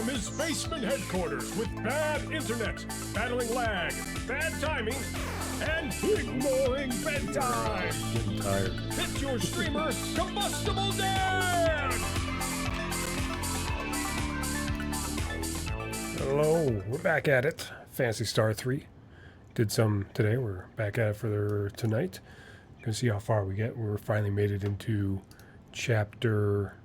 from his basement headquarters with bad internet, battling lag, bad timing, and ignoring bedtime. Getting tired. It's your streamer, CombustibleDan! Hello, we're back at it. Phantasy Star 3. Did some today, we're back at it for tonight. Gonna see how far we get. We're finally made it into chapter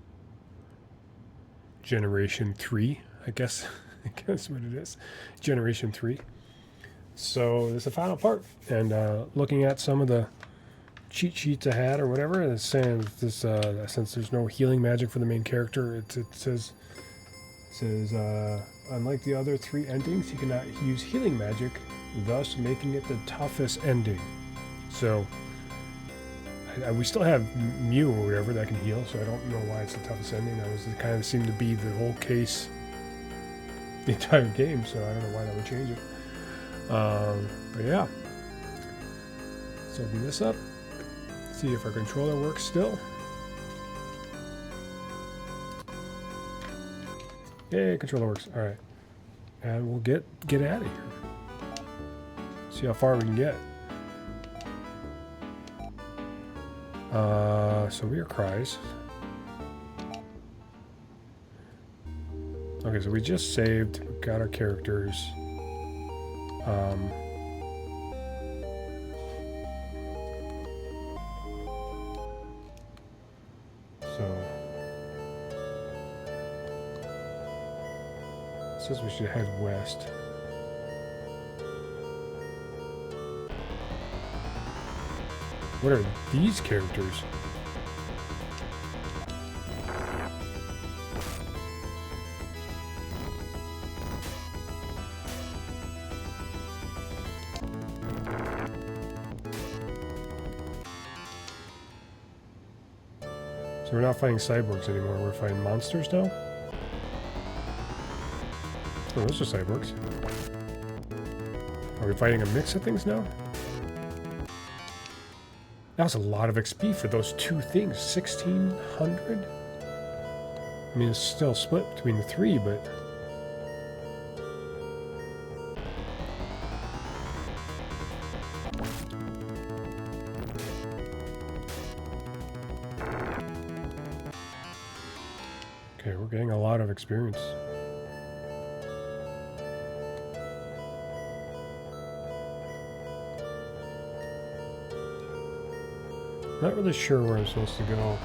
Generation 3, I guess. I guess what it is. Generation 3. So this is the final part. And looking at some of the cheat sheets I had or whatever, it's saying this since there's no healing magic for the main character, it says unlike the other 3 endings, you cannot use healing magic, thus making it the toughest ending. So we still have Mew or whatever that can heal, so I don't know why it's the toughest ending. That was kind of seemed to be the whole case the entire game, so I don't know why that would change it. But yeah. So open this up. See if our controller works still. Yay, controller works. Alright. And we'll get out of here. See how far we can get. So we are Cries. Okay, so we just saved, we got our characters. So it says we should head west. What are these characters? So we're not fighting cyborgs anymore, we're fighting monsters now? Oh, those are cyborgs. Are we fighting a mix of things now? That was a lot of XP for those 2 things. 1,600? I mean, it's still split between the 3, but... Okay, we're getting a lot of experience. Not really sure where I'm supposed to go.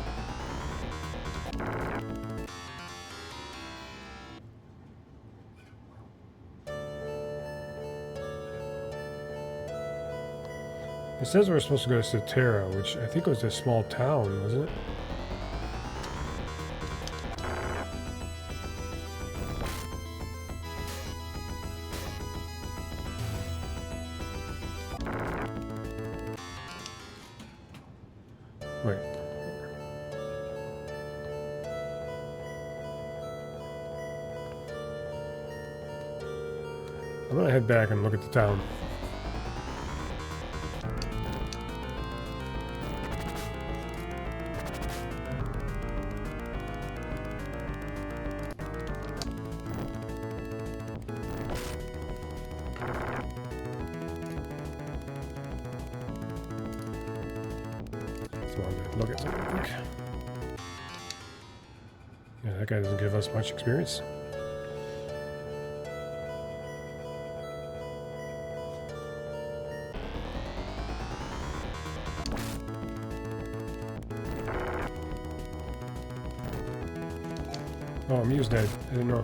It says we're supposed to go to Cetera, which I think was a small town, wasn't it? Wait. I'm gonna head back and look at the town. Look at something quick. Yeah, that guy doesn't give us much experience. Oh, Mew's dead. I didn't know.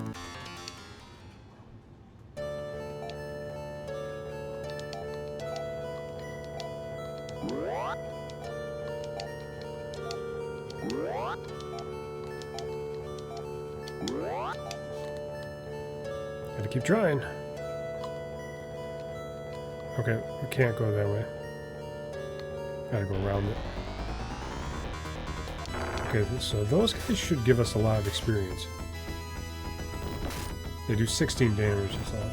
Gotta keep trying. Okay, we can't go that way. Gotta go around it. Okay, so those guys should give us a lot of experience. They do 16 damage, that's a lot.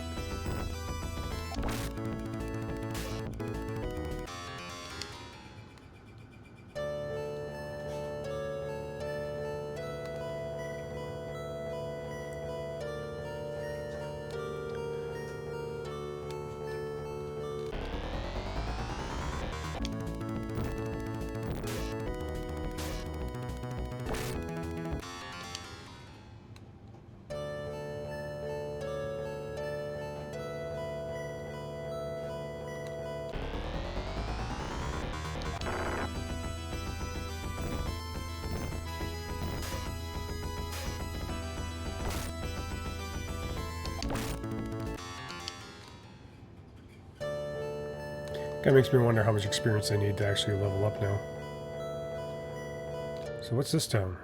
That makes me wonder how much experience I need to actually level up now. So what's this town?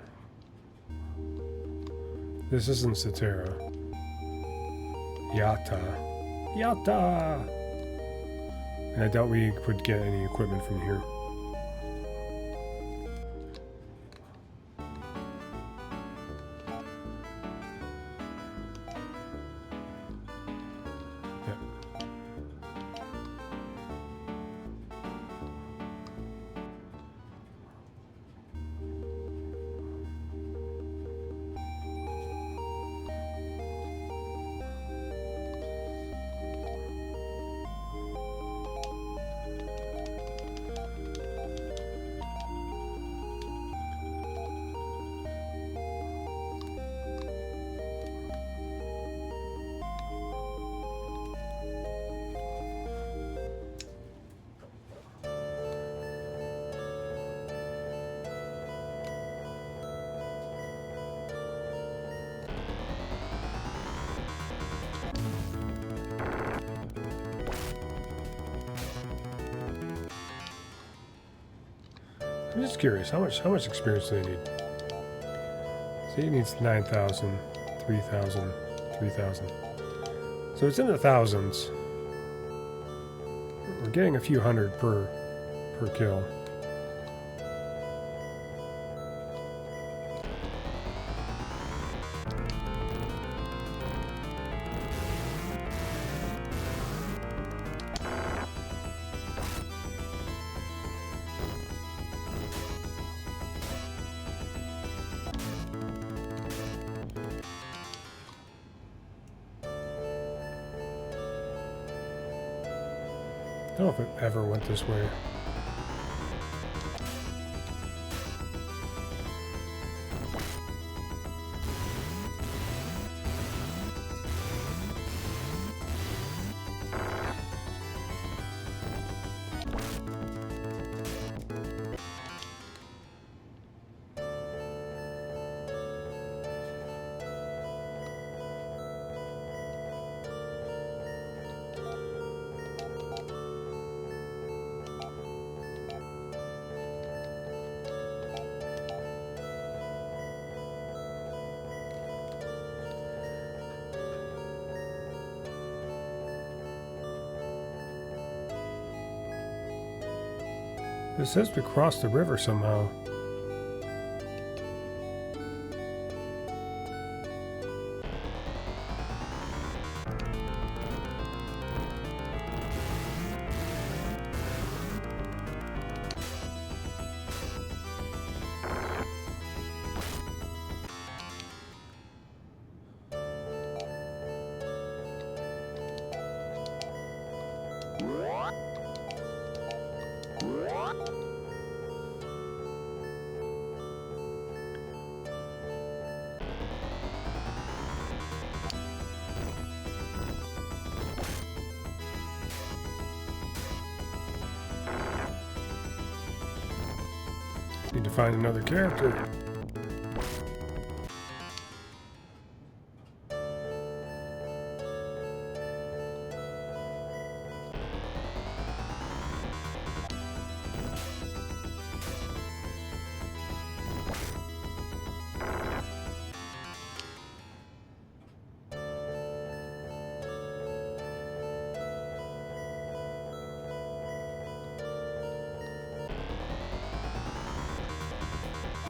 This isn't Cetera. Yata. Yata! And I doubt we could get any equipment from here. I'm just curious, how much experience do they need? See, it needs 9,000, 3,000, 3,000. So it's in the thousands. We're getting a few hundred per kill. I don't know if it ever went this way. It says we crossed the river somehow. Need to find another character.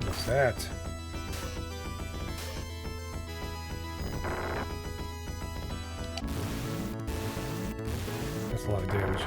What's that? That's a lot of damage.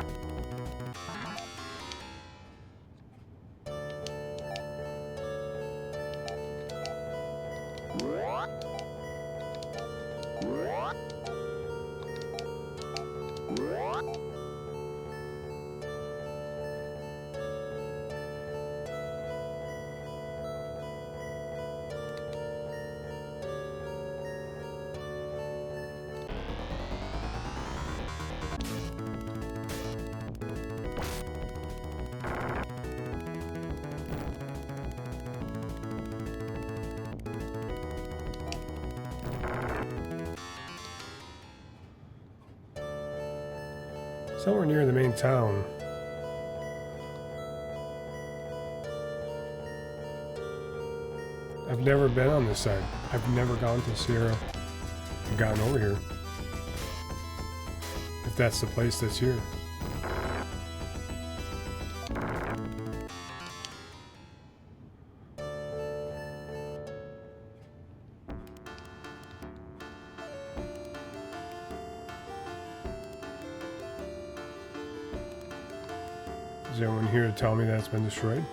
Somewhere near the main town. I've never been on this side. I've never gone to Sierra and gotten over here. If that's the place that's here. Is anyone here to tell me that's been destroyed?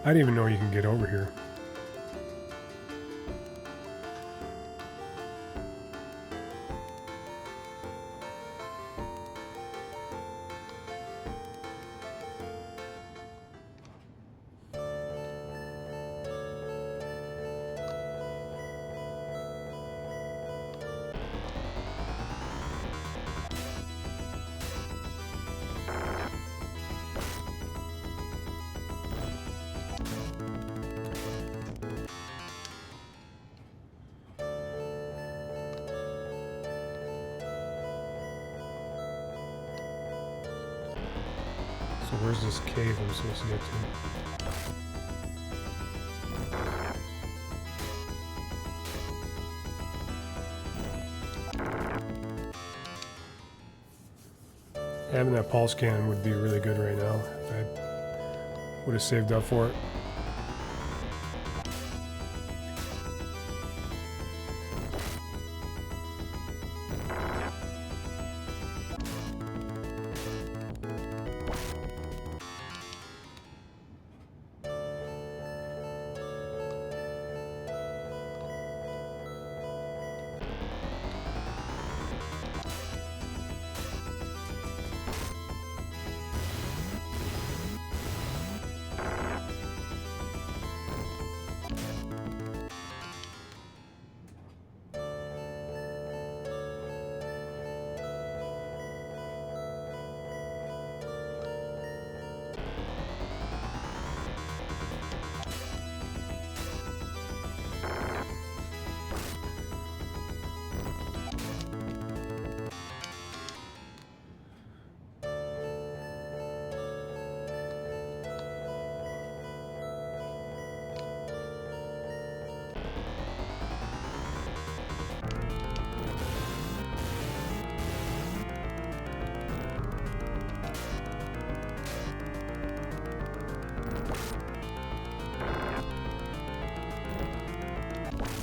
I didn't even know you can get over here. So where's this cave I'm supposed to get to? Having that pulse cannon would be really good right now. If I would have saved up for it.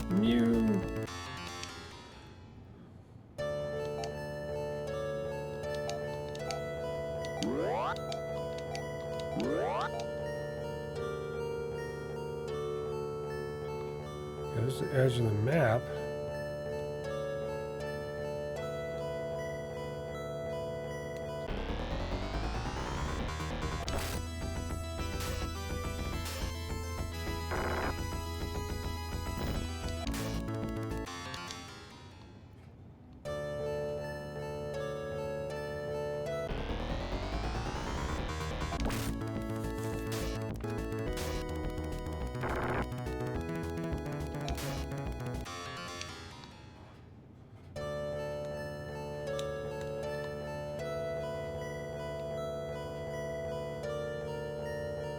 Mew. There's the edge of the map.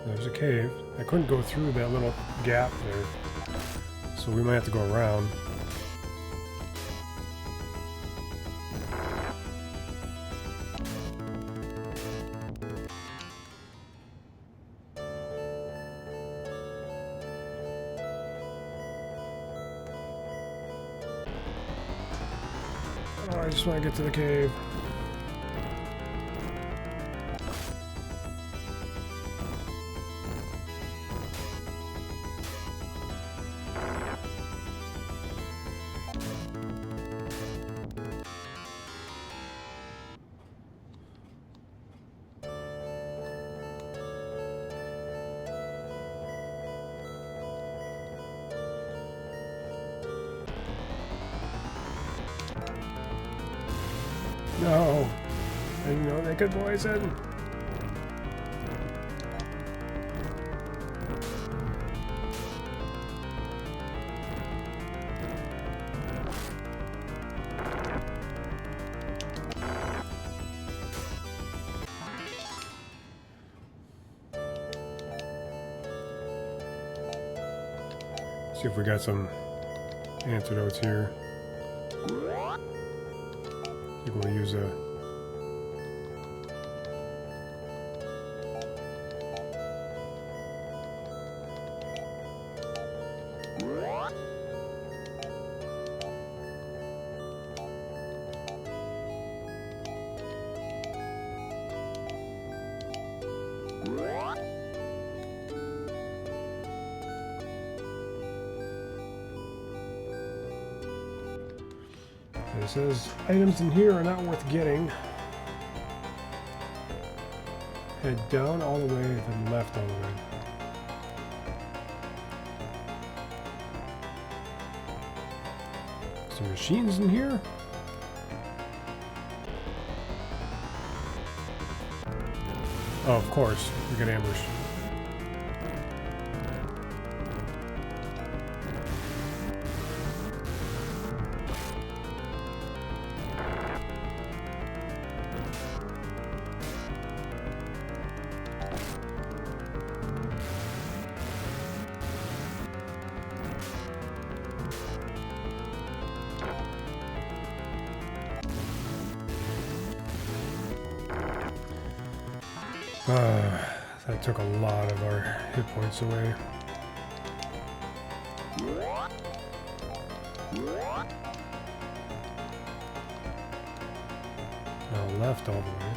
There's a cave. I couldn't go through that little gap there, so we might have to go around. Oh, I just want to get to the cave. No. I didn't know they could poison. See if we got some antidotes here. I think we'll use a... It says items in here are not worth getting. Head down all the way, then left all the way. Some machines in here? Oh, of course, we get ambushed. That took a lot of our hit points away. Now left all the way.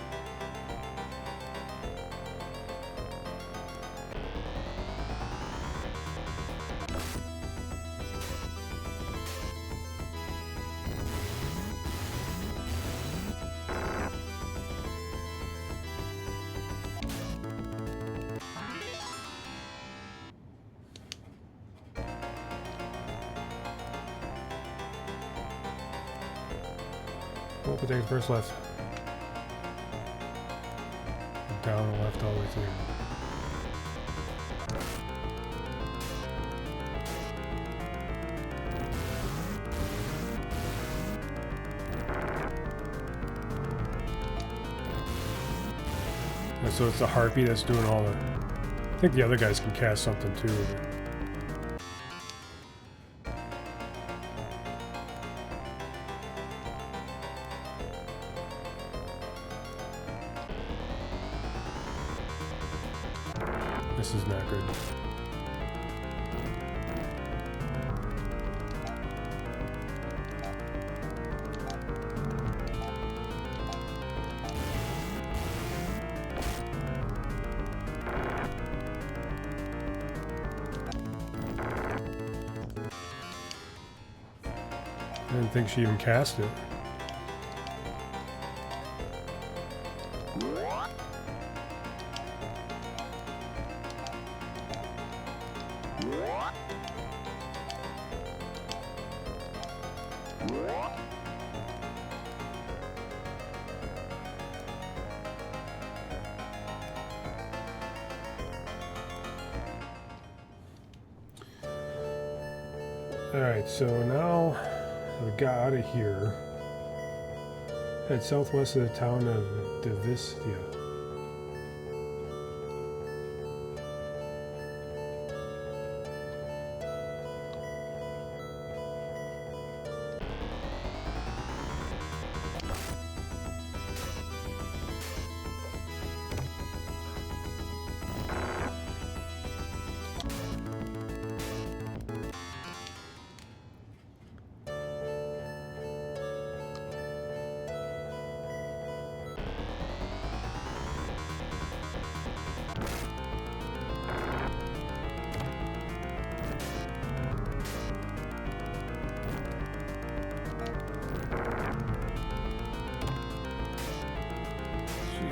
Oh, we take the first left. Down and left all the way through. And so it's the harpy that's doing all the... I think the other guys can cast something too. This is not good. I didn't think she even cast it. Alright, so now we got out of here. Head southwest of the town of Devistia.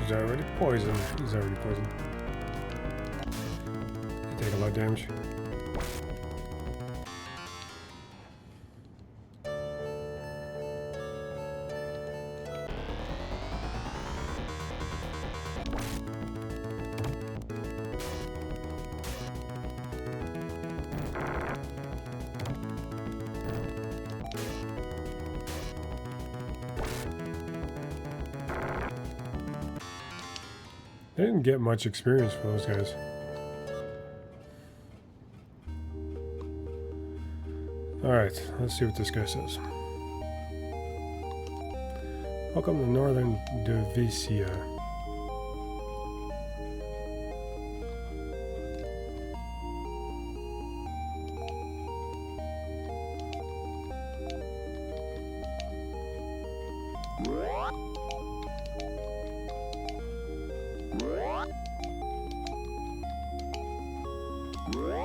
She's already poisoned. He's already poisoned. You take a lot of damage. They didn't get much experience for those guys. Alright, let's see what this guy says. Welcome to Northern Divisia.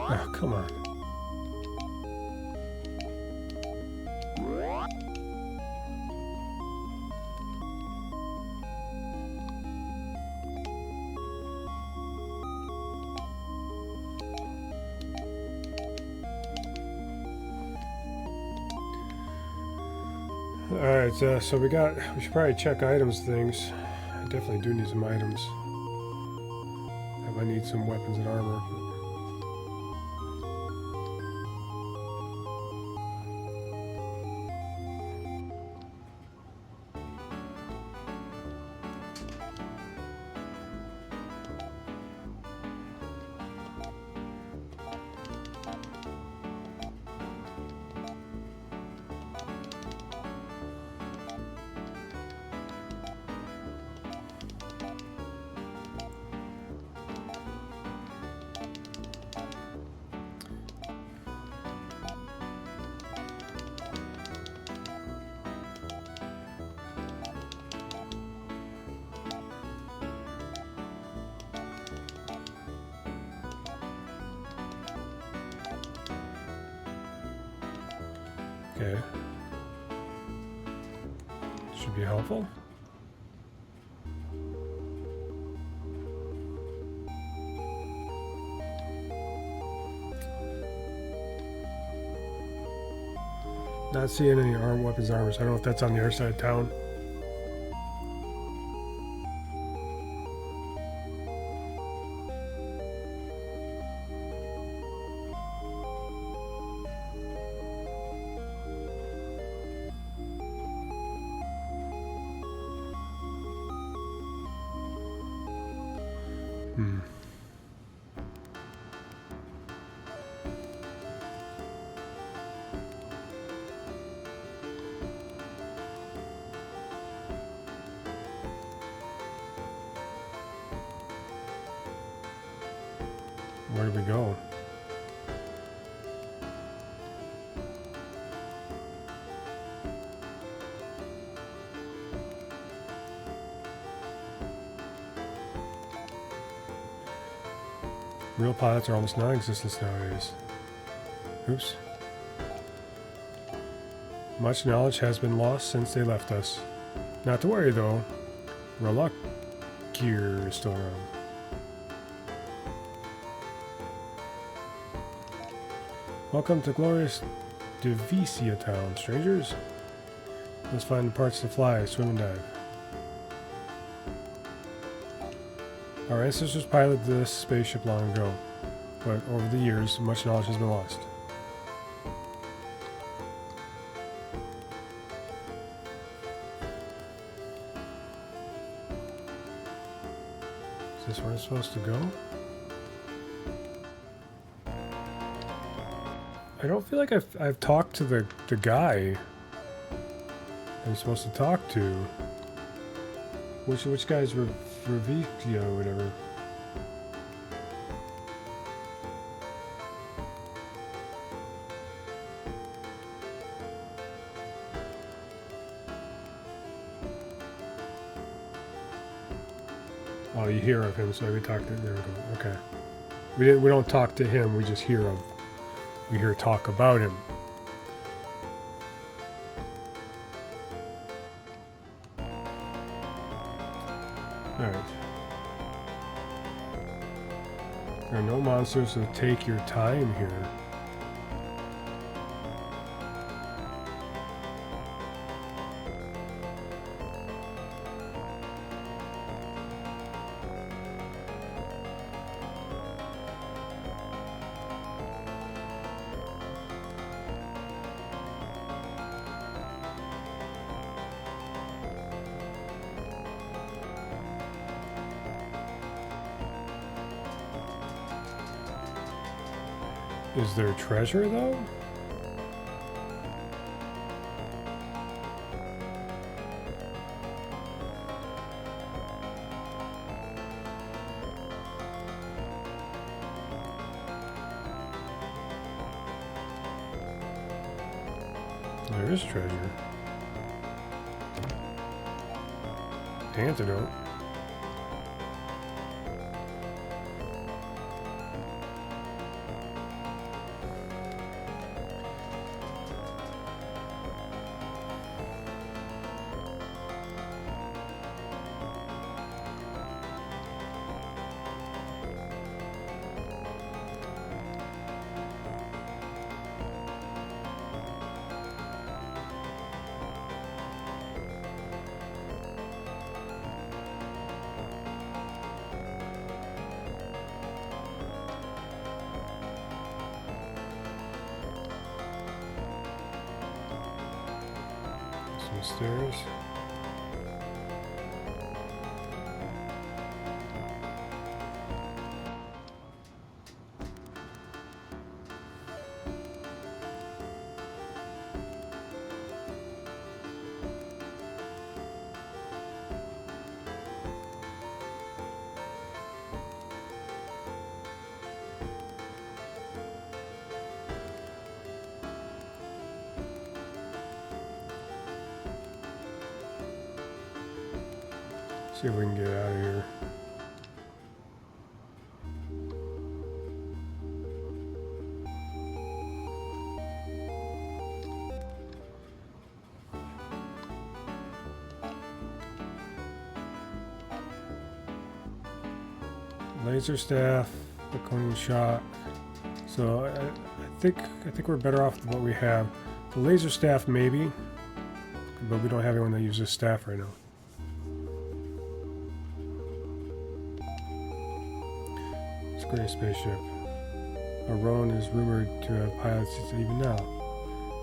Oh, come on. Alright, so we should probably check items things. I definitely do need some items. I might need some weapons and armor. Okay. Should be helpful. Not seeing any weapons and armors. I don't know if that's on the other side of town. Where do we go? Real pilots are almost non-existent nowadays. Oops. Much knowledge has been lost since they left us. Not to worry though. Gear is still around. Welcome to glorious Divisia town, strangers. Let's find the parts to fly, swim and dive. Our ancestors piloted this spaceship long ago, but over the years, much knowledge has been lost. Is this where I'm supposed to go? I don't feel like I've talked to the guy I'm supposed to talk to. Which guy's Revikia or whatever. Oh, you hear of him, so we talk to. There we go. Okay. We don't talk to him. We just hear of. We hear talk about him. Alright. There are no monsters, so take your time here. Is there treasure though? There is treasure. Antidote. Some stairs. See if we can get out of here. Laser staff, the cone shot. So I think we're better off with what we have. The laser staff maybe, but we don't have anyone that uses staff right now. Gray spaceship. A Roan is rumored to have pilots even now.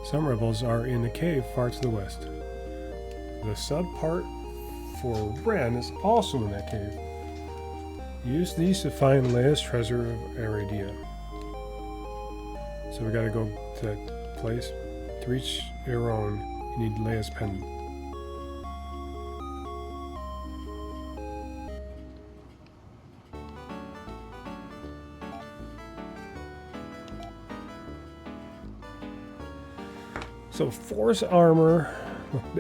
Some rebels are in the cave far to the west. The sub part for Ren is also in that cave. Use these to find Leia's treasure of Aradia. So we gotta go to that place. To reach Iron, you need Leia's pendant. So force armor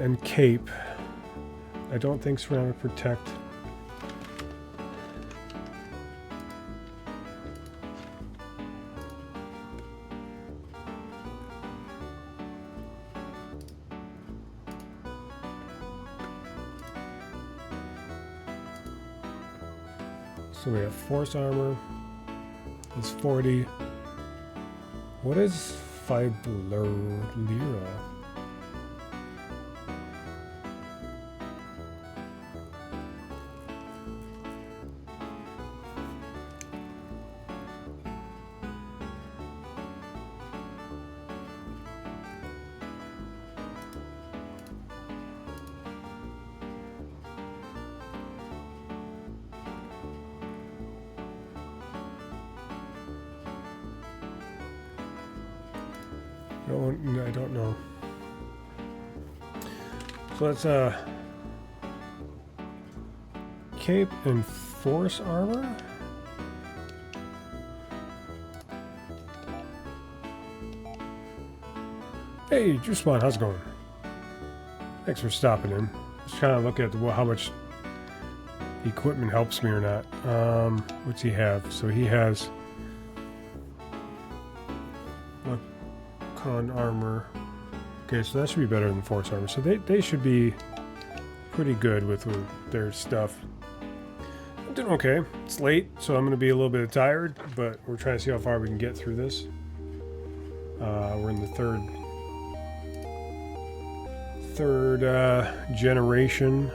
and cape. I don't think ceramic protect. So we have force armor. It's 40. What is Fibler Lira? I don't know. So that's cape and force armor. Hey, Juice Spawn, how's it going? Thanks for stopping in. Just trying to look at how much equipment helps me or not. What's he have? So he has con armor. Okay, so that should be better than force armor. So they should be pretty good with their stuff. I'm doing okay. It's late, so I'm going to be a little bit tired, but we're trying to see how far we can get through this. We're in the third generation,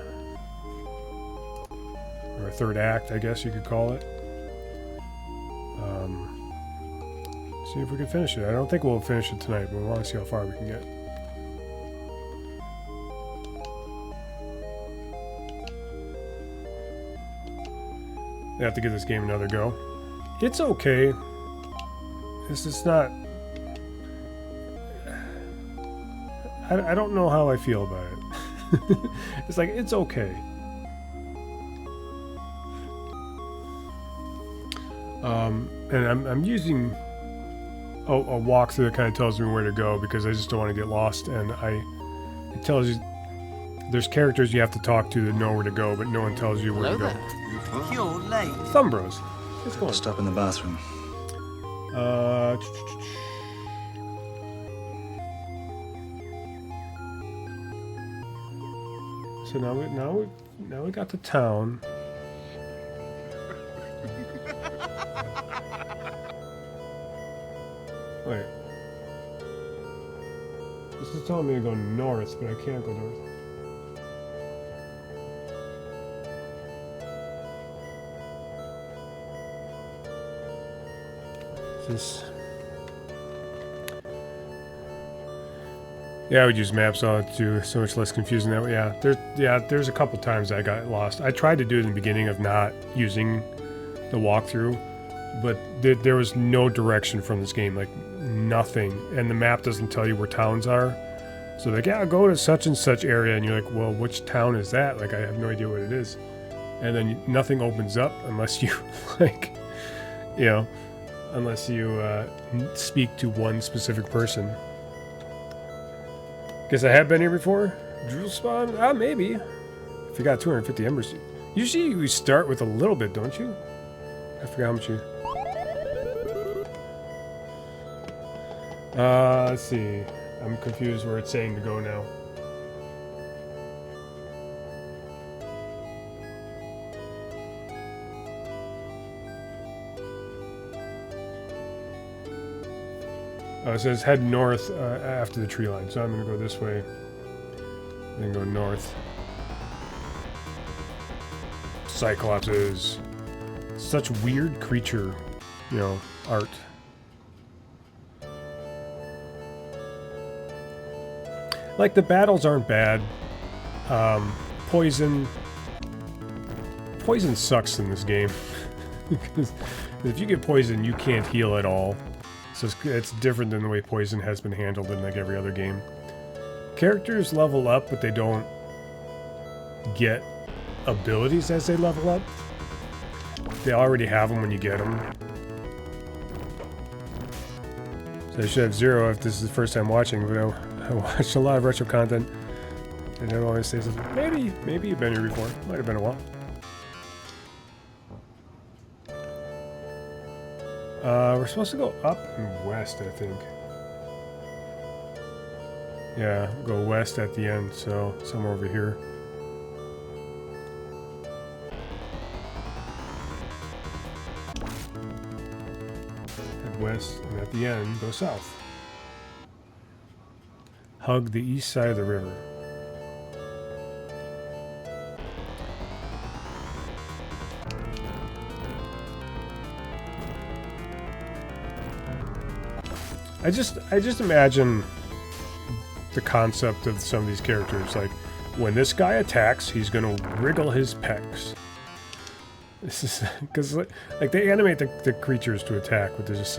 or third act, I guess you could call it. See if we can finish it. I don't think we'll finish it tonight, but we want to see how far we can get. I have to give this game another go. It's okay. This is not... I don't know how I feel about it. It's like, it's okay. And I'm using a walkthrough that kind of tells me where to go because I just don't want to get lost. And it tells you there's characters you have to talk to that know where to go, but no one tells you where to go. You're late. Thumb Bros. Let's go. Stop in the bathroom. So now we got the town. Wait. This is telling me to go north, but I can't go north. Yeah, I would use maps on it too. So much less confusing that way. There's a couple times I got lost. I tried to do it in the beginning of not using the walkthrough, but there was no direction from this game, like nothing, and the map doesn't tell you where towns are. So like, yeah, go to such and such area, and you're like, well, which town is that? Like, I have no idea what it is, and then nothing opens up unless you like, you know, unless you speak to one specific person. Guess I have been here before. Drill spawn? Maybe. If you got 250 embers. Usually you start with a little bit, don't you? I forgot how much you... let's see. I'm confused where it's saying to go now. Oh, it says head north after the tree line, so I'm going to go this way, then go north. Cyclopses. Such weird creature, you know, art. Like, the battles aren't bad. Poison sucks in this game. Because if you get poisoned, you can't heal at all. So it's different than the way poison has been handled in like every other game. Characters level up, but they don't get abilities as they level up. They already have them when you get them. So I should have 0 if this is the first time watching, but I watched a lot of retro content. And I always say something, maybe you've been here before. Might have been a while. We're supposed to go up and west, I think. Yeah, go west at the end, so somewhere over here. Head west, and at the end, go south. Hug the east side of the river. I just imagine the concept of some of these characters. Like, when this guy attacks, he's gonna wriggle his pecs. This is because like they animate the creatures to attack, but they're just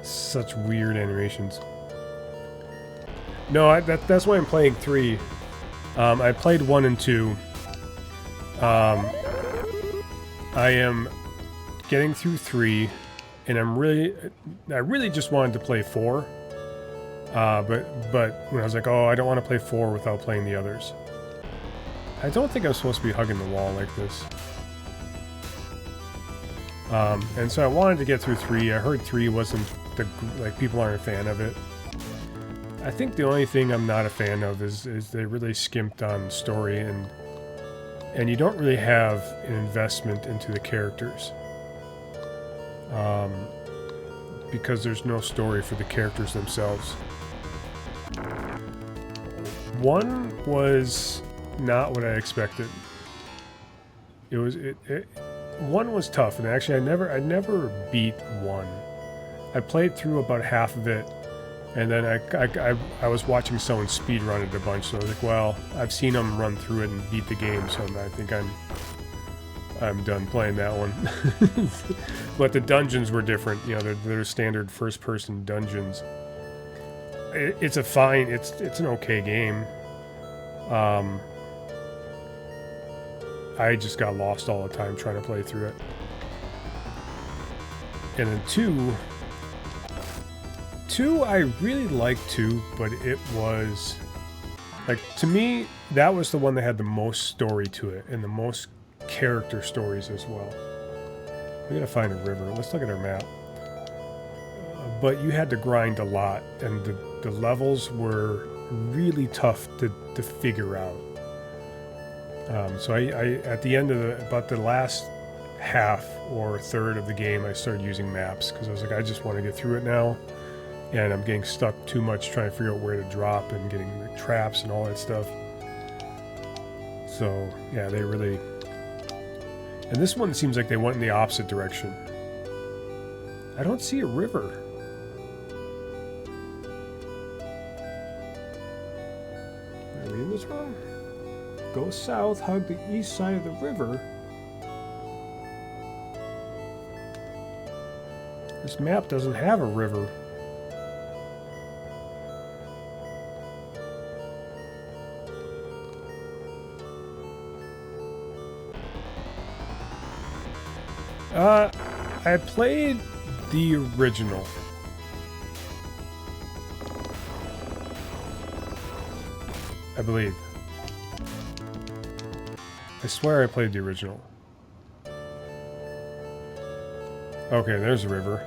such weird animations. No, that's why I'm playing 3. I played 1 and 2. I am getting through 3. And I really just wanted to play 4, but when I was like, oh, I don't want to play 4 without playing the others. I don't think I'm supposed to be hugging the wall like this. And so I wanted to get through 3. I heard 3 wasn't like people aren't a fan of it. I think the only thing I'm not a fan of is they really skimped on story, and you don't really have an investment into the characters. Because there's no story for the characters themselves. 1 was not what I expected. 1 was tough, and actually I never beat 1. I played through about half of it, and then I was watching someone speedrun it a bunch, so I was like, well, I've seen them run through it and beat the game, so I think I'm done playing that one. But the dungeons were different. You know, they're standard first-person dungeons. It's a fine. It's an okay game. I just got lost all the time trying to play through it. And then 2, I really liked 2, but it was like, to me, that was the one that had the most story to it and the most character stories as well. We gotta find a river. Let's look at our map. But you had to grind a lot, and the levels were really tough to figure out. So I at the end of about the last half or third of the game, I started using maps because I was like, I just want to get through it now, and I'm getting stuck too much trying to figure out where to drop and getting the traps and all that stuff. So yeah, they really. And this one seems like they went in the opposite direction. I don't see a river. Am I reading this wrong? Go south, hug the east side of the river. This map doesn't have a river. I played the original. I believe. I swear I played the original. Okay, there's a river.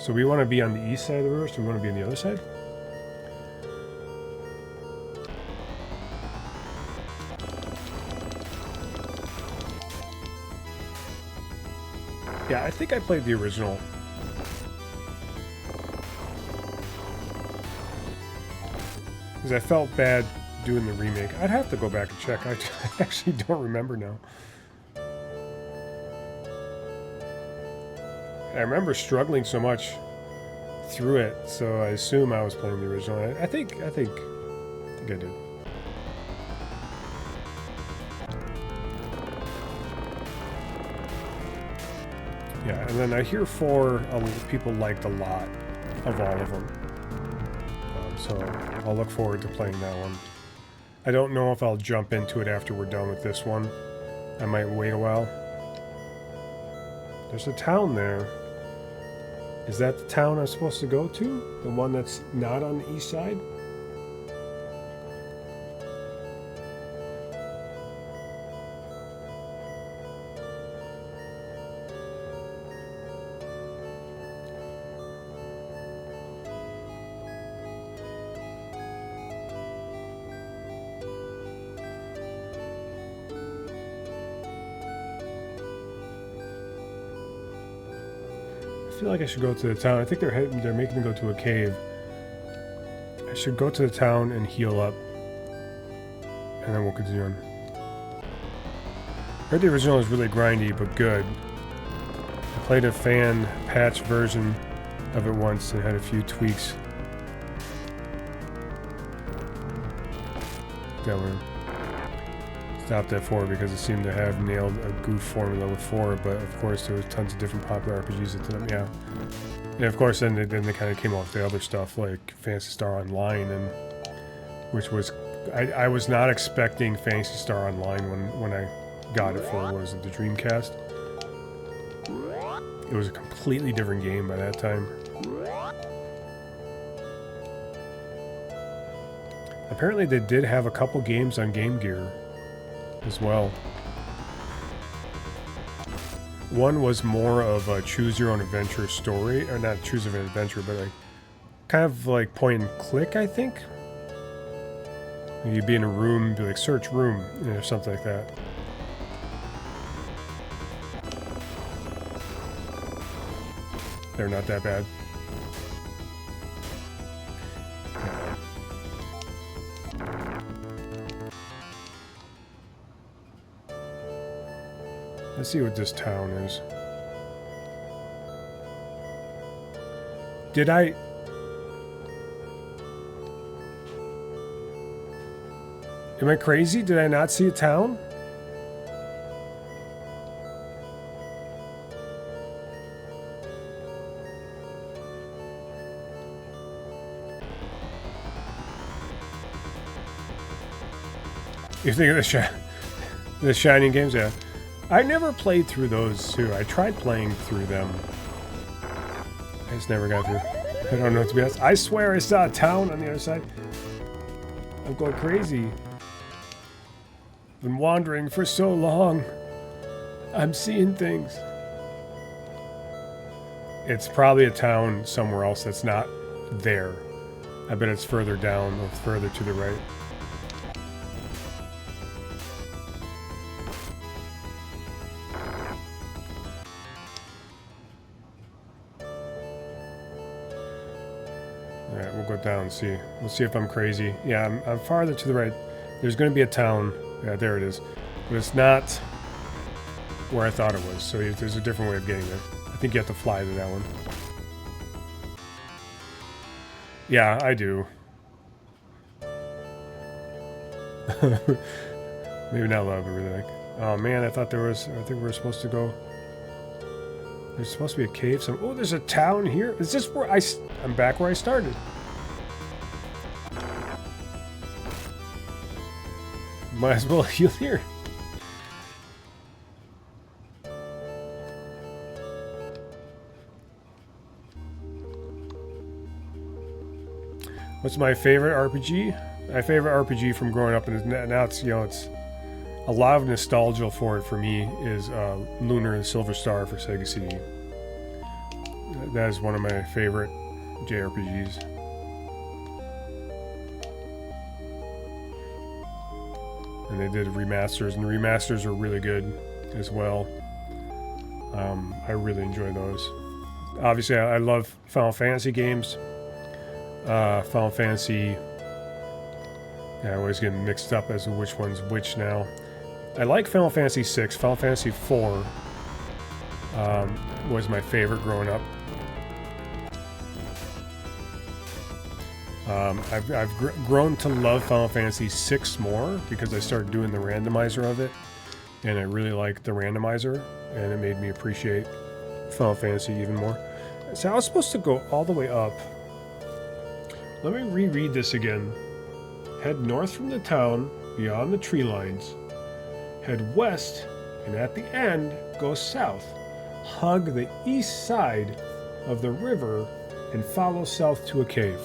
So we want to be on the east side of the river, so we want to be on the other side? Yeah, I think I played the original. Because I felt bad doing the remake. I'd have to go back and check. I actually don't remember now. I remember struggling so much through it, so I assume I was playing the original. I think I did. Yeah, and then I hear 4 people liked a lot of all of them. So I'll look forward to playing that one. I don't know if I'll jump into it after we're done with this one. I might wait a while. There's a town there. Is that the town I'm supposed to go to? The one that's not on the east side? I feel like I should go to the town. I think they're making me go to a cave. I should go to the town and heal up, and then we'll continue on. I heard the original is really grindy, but good. I played a fan patch version of it once and had a few tweaks. That one. Stopped at 4 because it seemed to have nailed a goof formula with 4, but of course there was tons of different popular RPGs that did them. Yeah, and of course then they kind of came off the other stuff like Phantasy Star Online, and which was I was not expecting Phantasy Star Online when I got it for, what was it, the Dreamcast. It was a completely different game by that time. Apparently they did have a couple games on Game Gear as well. One was more of a choose your own adventure story, or not choose your own adventure, but like kind of like point and click, I think. You'd be in a room, be like search room, you know, something like that. They're not that bad. Let's see what this town is. Did I... Am I crazy? Did I not see a town? You think of the Shining games? Yeah. I never played through those too. I tried playing through them. I just never got through. I don't know, to be honest. I swear I saw a town on the other side. I'm going crazy. Been wandering for so long. I'm seeing things. It's probably a town somewhere else that's not there. I bet it's further down or further to the right. Alright, we'll go down and see. We'll see if I'm crazy. Yeah, I'm farther to the right. There's going to be a town. Yeah, there it is. But it's not where I thought it was. So there's a different way of getting there. I think you have to fly to that one. Yeah, I do. Maybe not love, but really like. Oh man, I thought there was. I think we were supposed to go. There's supposed to be a cave. Oh, there's a town here. Is this where I'm back where I started? Might as well heal here. What's my favorite RPG? My favorite RPG from growing up, and now it's, you know, it's a lot of nostalgia for it for me, is Lunar and Silver Star for Sega CD. That is one of my favorite JRPGs. And they did remasters, and the remasters are really good as well. I really enjoy those. Obviously, I love Final Fantasy games. Final Fantasy... Yeah, I always get mixed up as to which one's which now. I like Final Fantasy VI. Final Fantasy IV was my favorite growing up. I've grown to love Final Fantasy VI more because I started doing the randomizer of it, and I really liked the randomizer, and it made me appreciate Final Fantasy even more. So I was supposed to go all the way up. Let me reread this again. Head north from the town, beyond the tree lines. Head west, and at the end, go south. Hug the east side of the river, and follow south to a cave.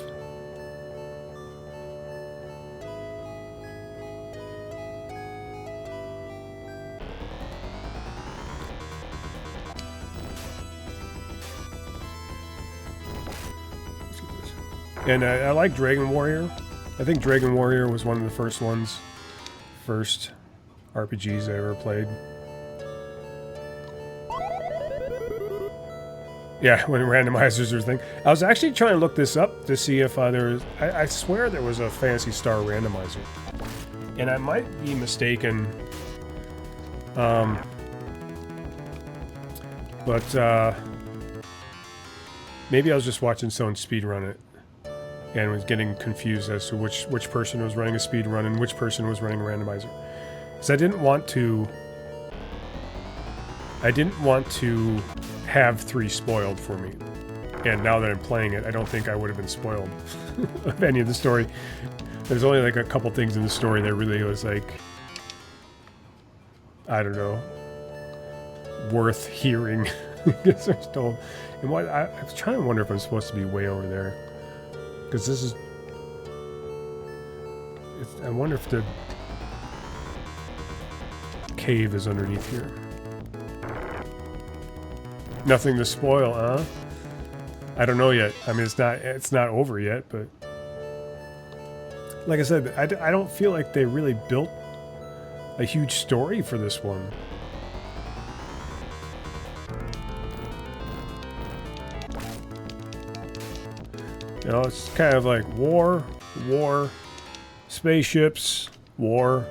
And I like Dragon Warrior. I think Dragon Warrior was one of the first RPGs I ever played. Yeah, when randomizers are a thing. I was actually trying to look this up to see if there was... I swear there was a Phantasy Star randomizer. And I might be mistaken. But maybe I was just watching someone speedrun it. And was getting confused as to which person was running a speed run and which person was running a randomizer. Because I didn't want to have 3 spoiled for me. And now that I'm playing it, I don't think I would have been spoiled of any of the story. There's only like a couple things in the story that really was like, I don't know, worth hearing. Because they're told. And what I was trying to wonder if I'm supposed to be way over there. Because this is... I wonder if the cave is underneath here. Nothing to spoil, huh? I don't know yet. I mean, it's not over yet, but... Like I said, I don't feel like they really built a huge story for this one. You know, it's kind of like war, spaceships, war.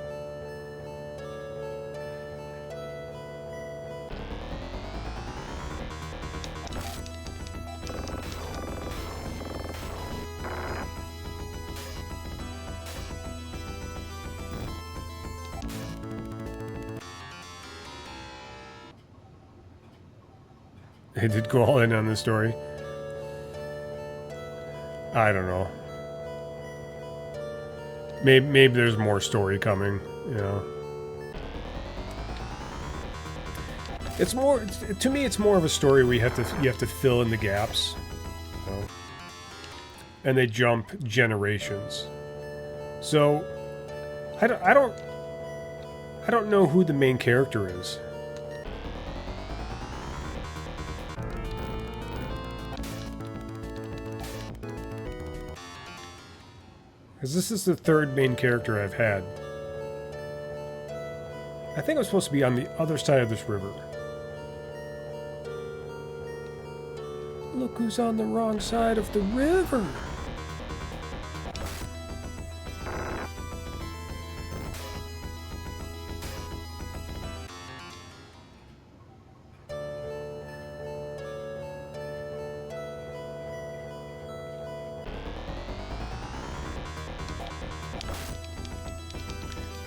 They did go all in on this story. I don't know. Maybe there's more story coming. you know. It's more, to me, it's more of a story where you have to fill in the gaps, you know? And they jump generations. So I don't know who the main character is. Because this is the third main character I've had. I think I'm supposed to be on the other side of this river. Look who's on the wrong side of the river.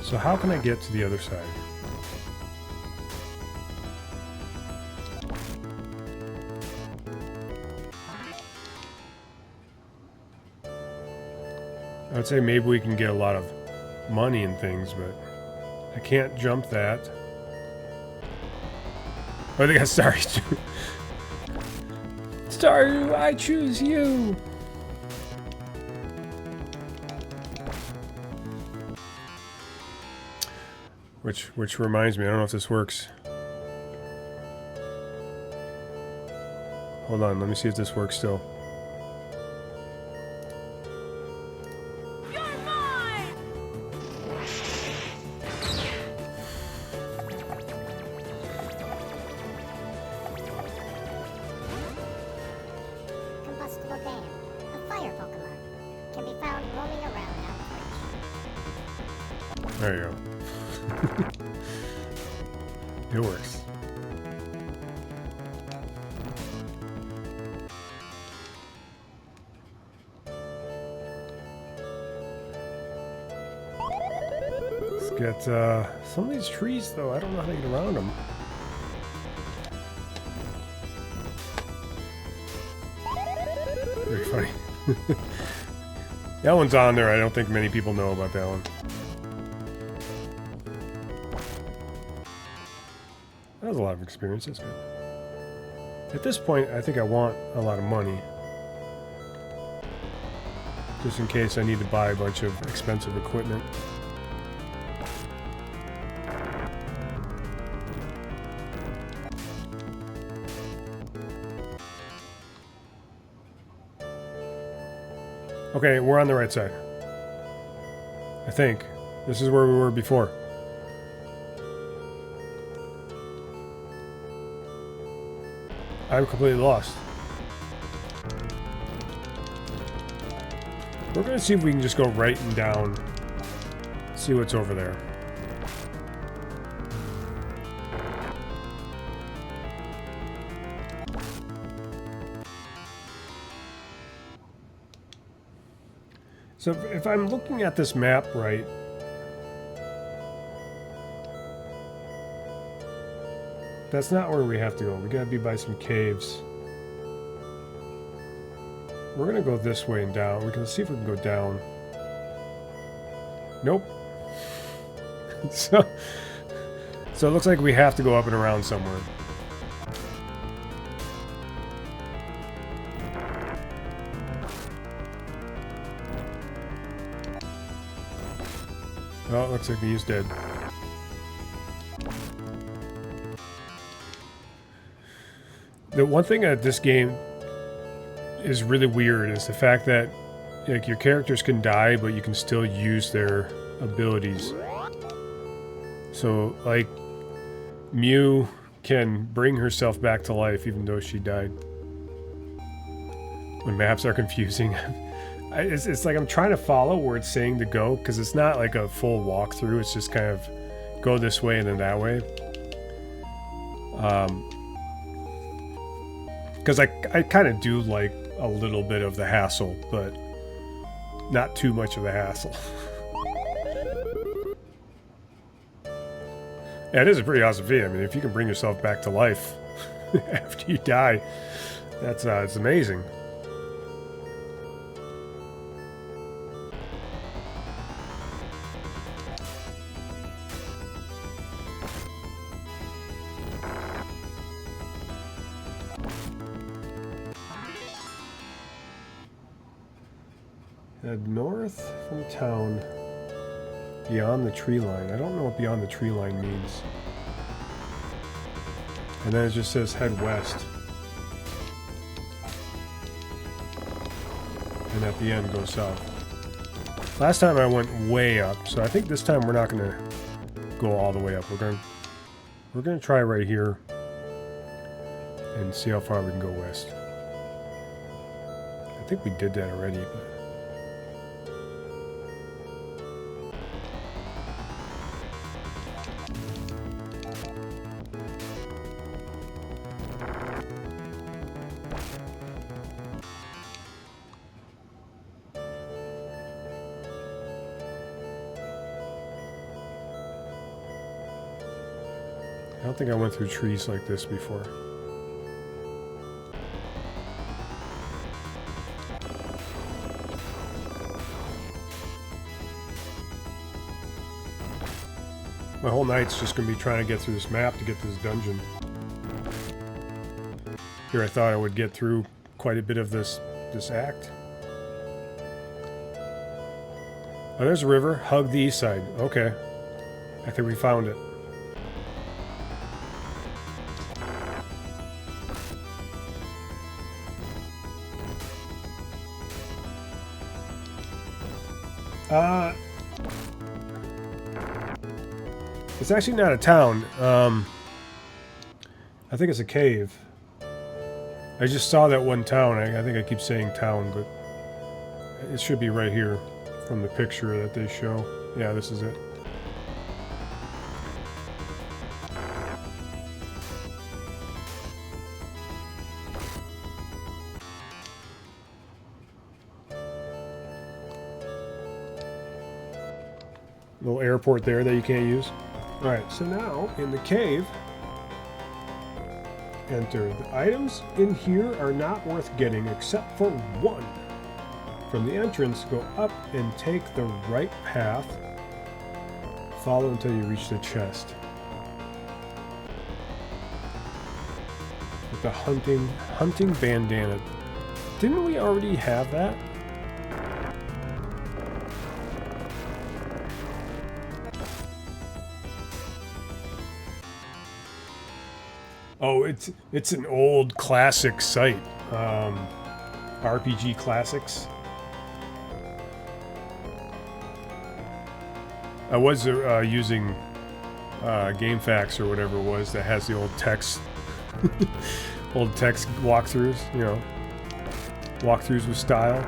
So how can I get to the other side? I would say maybe we can get a lot of money and things, but I can't jump that. Oh, they got Starry too. Starry, I choose you. Which reminds me, I don't know if this works. Hold on, let me see if this works still. CombustibleDan, a fire Pokemon, can be found roaming around on Twitch. There you go. It works. Let's get some of these trees, though. I don't know how to get around them. Very funny. That one's on there. I don't think many people know about that one. That was a lot of experience. That's good. At this point, I think I want a lot of money. Just in case I need to buy a bunch of expensive equipment. Okay, we're on the right side. I think. This is where we were before. I'm completely lost. We're gonna see if we can just go right and down. See what's over there. So if I'm looking at this map right, that's not where we have to go. We gotta be by some caves. We're gonna go this way and down. We can see if we can go down. Nope. So it looks like we have to go up and around somewhere. Oh, it looks like he's dead. The one thing that this game is really weird is the fact that like your characters can die, but you can still use their abilities. So, like, Mew can bring herself back to life even though she died. When maps are confusing. It's like I'm trying to follow where it's saying to go, because it's not like a full walkthrough. It's just kind of go this way and then that way. Because I kind of do like a little bit of the hassle, but not too much of the hassle. Yeah, it is a pretty awesome feat. I mean, if you can bring yourself back to life after you die, that's it's amazing. Head north from town. Beyond the tree line. I don't know what beyond the tree line means. And then it just says head west. And at the end go south. Last time I went way up, so I think this time we're not gonna go all the way up. We're gonna try right here and see how far we can go west. I think we did that already, but I don't think I went through trees like this before. My whole night's just going to be trying to get through this map to get to this dungeon. Here I thought I would get through quite a bit of this act. Oh, there's a river. Hug the east side. Okay. I think we found it. It's actually not a town. I think it's a cave. I just saw that one town. I think I keep saying town, but it should be right here from the picture that they show. Yeah, this is it. Little airport there that you can't use. Alright, so now in the cave, enter. The items in here are not worth getting except for one. From the entrance, go up and take the right path. Follow until you reach the chest. With the hunting bandana. Didn't we already have that? Oh, it's an old classic site. RPG Classics. I was using GameFAQs or whatever it was that has the old text, old text walkthroughs. You know, walkthroughs with style.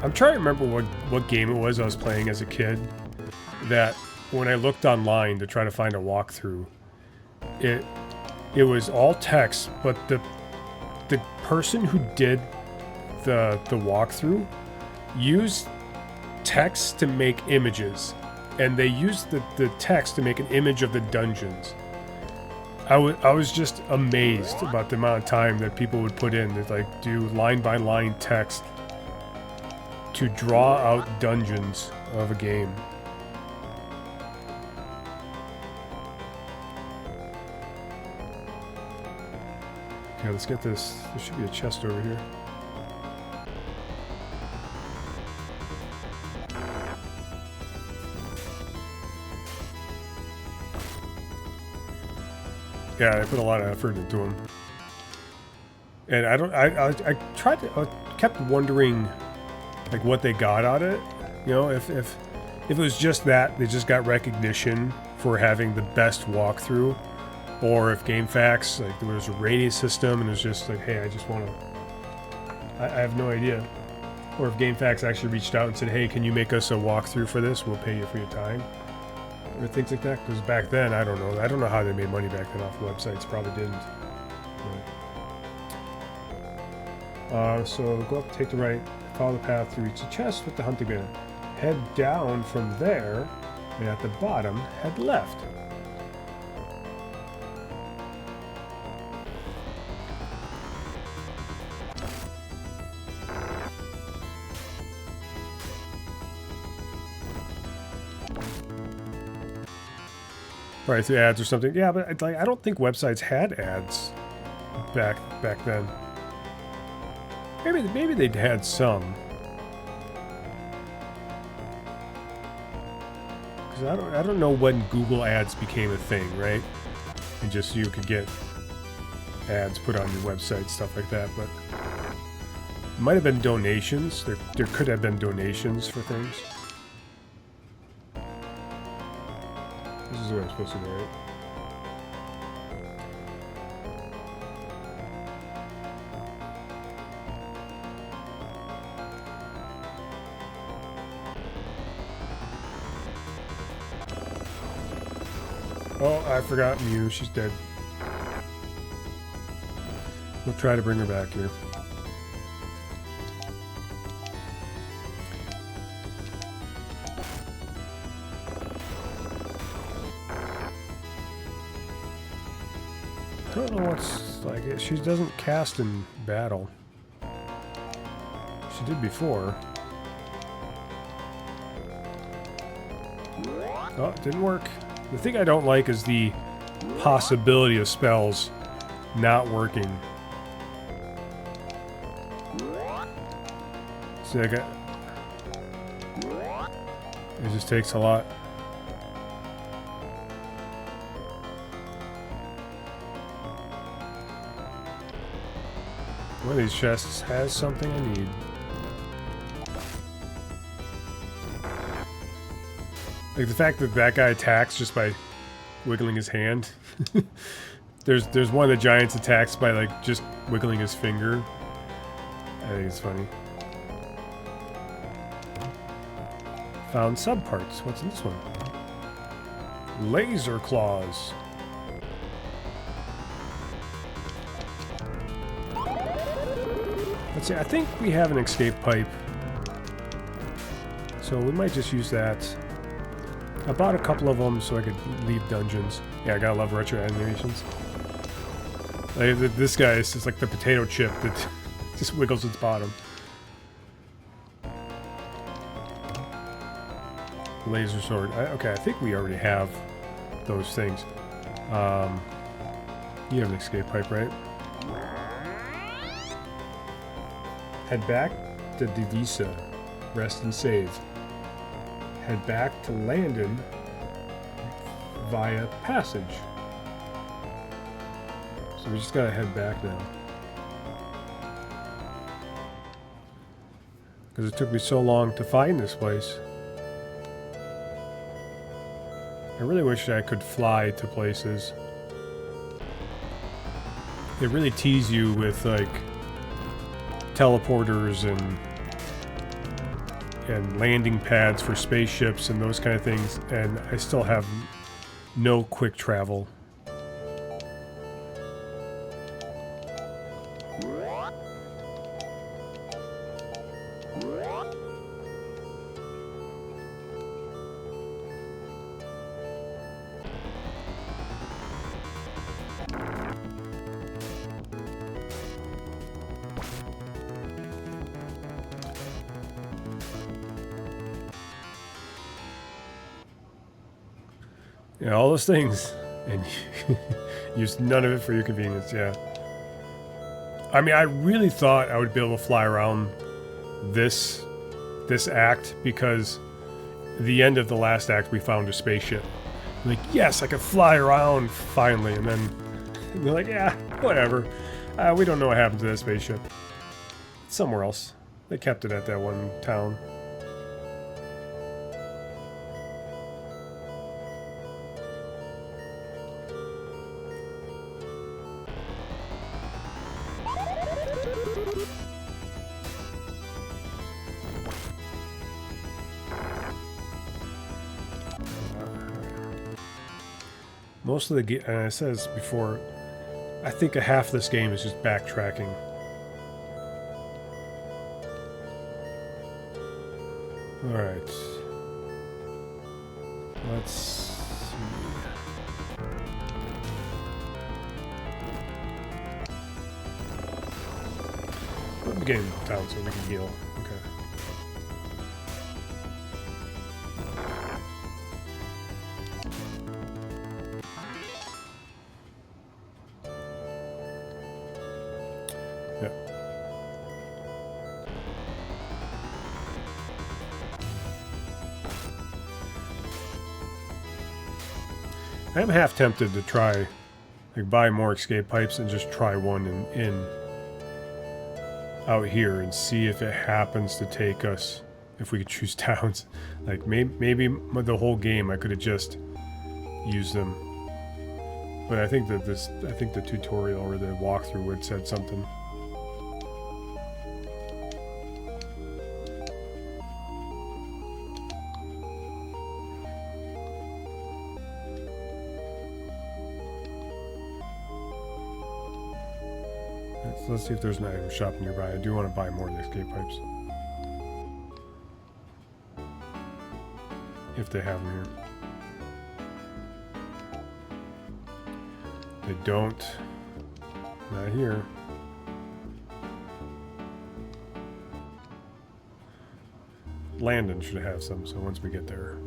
I'm trying to remember what game it was I was playing as a kid that. When I looked online to try to find a walkthrough, it was all text, but the person who did the walkthrough used text to make images, and they used the text to make an image of the dungeons. I was just amazed about the amount of time that people would put in to like do line by line text to draw out dungeons of a game. Okay, let's get this. There should be a chest over here. Yeah, I put a lot of effort into them. And I tried to, I kept wondering, like, what they got out of it. You know, if it was just that, they just got recognition for having the best walkthrough. Or if GameFAQs, like there was a rating system and it was just like, hey, I just want to... I have no idea. Or if GameFAQs actually reached out and said, hey, can you make us a walkthrough for this? We'll pay you for your time. Or things like that. Because back then, I don't know. I don't know how they made money back then off websites. Probably didn't. So go up, take the right, follow the path to reach the chest with the hunting banner. Head down from there, and at the bottom, head left. Right, through ads or something. Yeah, but like I don't think websites had ads back then. Maybe they'd had some. Because I don't know when Google Ads became a thing, right? And just you could get ads put on your website, stuff like that. But it might have been donations. There could have been donations for things. This is where I'm supposed to go, right? Oh, I forgot Mew. She's dead. We'll try to bring her back here. I don't know what's like. She doesn't cast in battle. She did before. Oh, it didn't work. The thing I don't like is the possibility of spells not working. See, it just takes a lot. One of these chests has something I need. Like the fact that that guy attacks just by wiggling his hand. There's one of the giants attacks by like just wiggling his finger. I think it's funny. Found subparts. What's in this one? Laser claws. Let's see. I think we have an escape pipe, so we might just use that. I bought a couple of them so I could leave dungeons. Yeah, I gotta love retro animations. Like, this guy is just like the potato chip that just wiggles its bottom. Laser sword. Okay, I think we already have those things. You have an escape pipe, right? Head back to Divisa. Rest and save. Head back to Landon via passage. So we just gotta head back now. Because it took me so long to find this place. I really wish I could fly to places. They really tease you with like teleporters and landing pads for spaceships and those kind of things, and I still have no quick travel. Yeah, all those things, and use none of it for your convenience, yeah. I mean, I really thought I would be able to fly around this act, because the end of the last act we found a spaceship. I'm like, yes, I could fly around finally, and then they're like, yeah, whatever. We don't know what happened to that spaceship. It's somewhere else. They kept it at that one town. Most of the game, and I said this before, I think a half of this game is just backtracking. Alright. Let's see. Let me get in town so we can heal. Okay. I am half tempted to try, like, buy more escape pipes and just try one in out here and see if it happens to take us, if we could choose towns. Like, maybe the whole game I could have just used them. But I think that the tutorial or the walkthrough would said something. Let's see if there's an item shop nearby. I do want to buy more of the escape pipes. If they have them here. They don't. Not here. Landon should have some, so once we get there.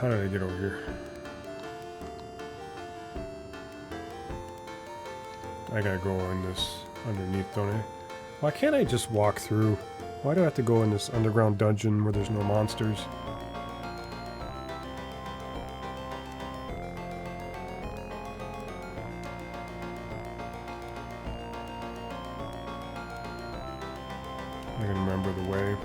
How did I get over here? I gotta go in this underneath, don't I? Why can't I just walk through? Why do I have to go in this underground dungeon where there's no monsters? I can remember the way.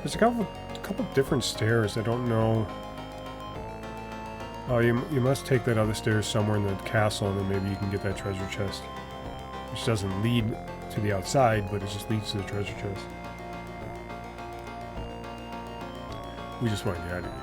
There's a couple different stairs. I don't know. Oh, you must take that other stairs somewhere in the castle, and then maybe you can get that treasure chest. Which doesn't lead to the outside, but it just leads to the treasure chest. We just want to get out of here.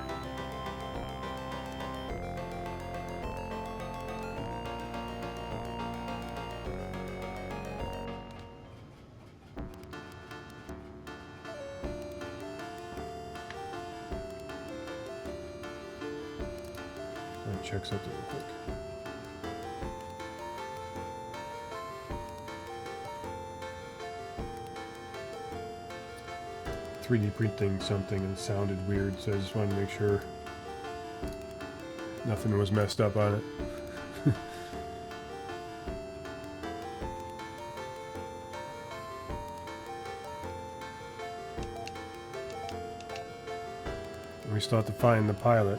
Check something real quick. 3D printing something and it sounded weird, so I just wanted to make sure nothing was messed up on it. We still have to find the pilot.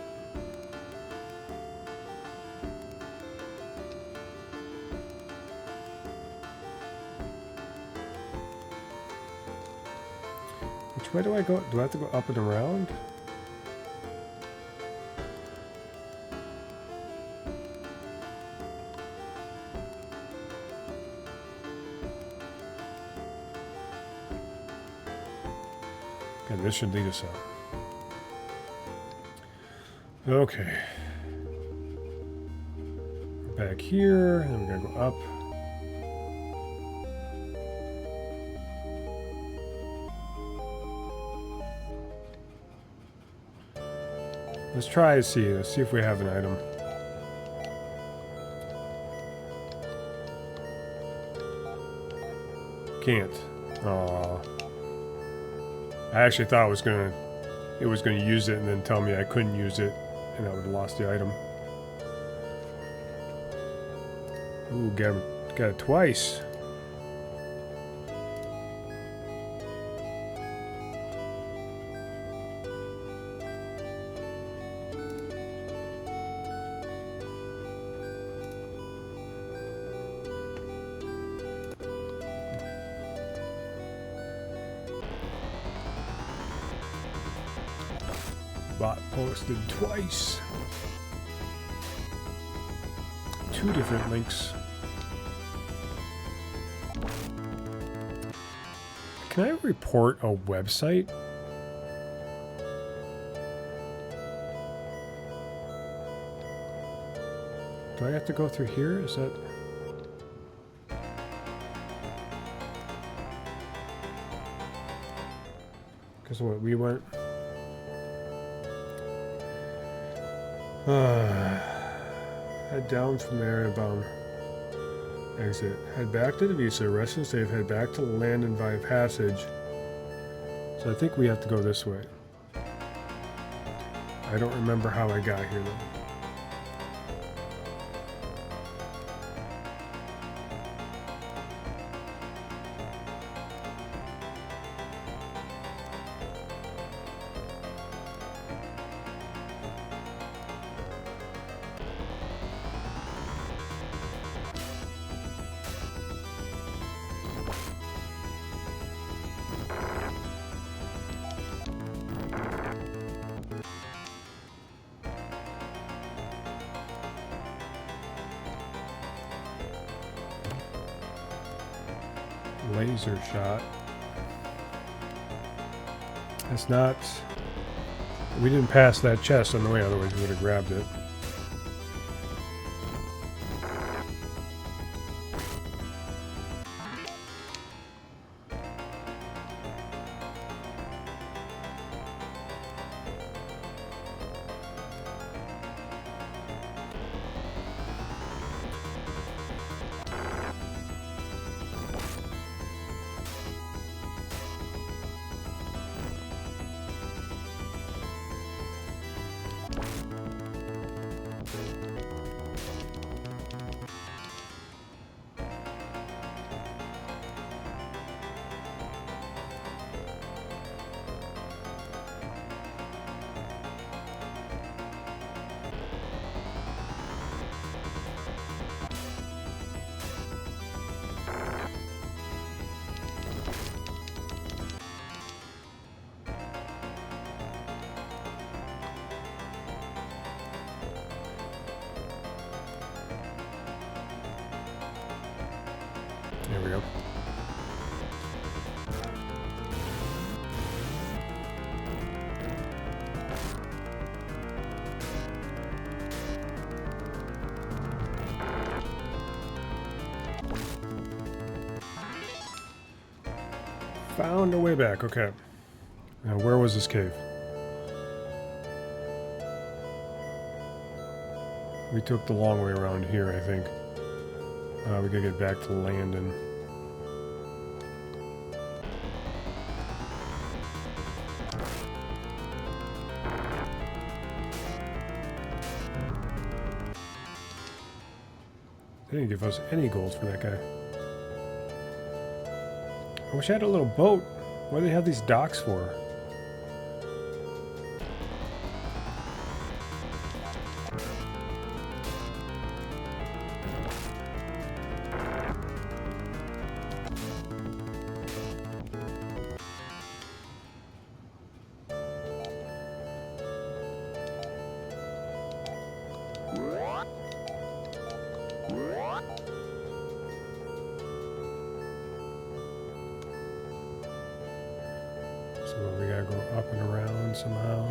Which way do I go? Do I have to go up and around? Okay, this should lead us out. Okay. Back here, and we gotta go up. Let's try to see. Let's see if we have an item. Can't. Aww. I actually thought it was gonna use it and then tell me I couldn't use it, and I would have lost the item. Ooh, got it twice. Bot posted twice. 2 different links. Can I report a website? Do I have to go through here? Is that... Because what we went... head down from there about... Exit. Head back to the Visa. Rest and save. Head back to the Landon via passage. So I think we have to go this way. I don't remember how I got here though. Laser shot. It's not... We didn't pass that chest on the way, otherwise we would have grabbed it. There we go. Found a way back, okay. Now where was this cave? We took the long way around here, I think. We gotta get back to Landon. They didn't give us any gold for that guy. I wish I had a little boat. What do they have these docks for? So we gotta go up and around somehow.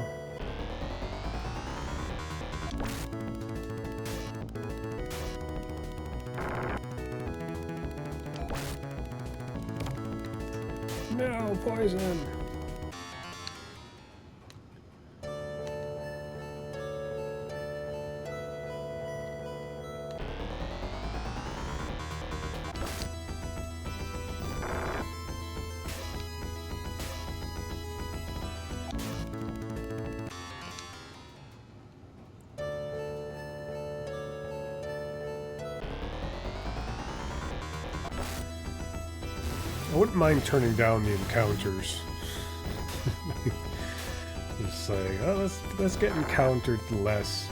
No, poison! I wouldn't mind turning down the encounters. Just like, oh, let's get encountered less.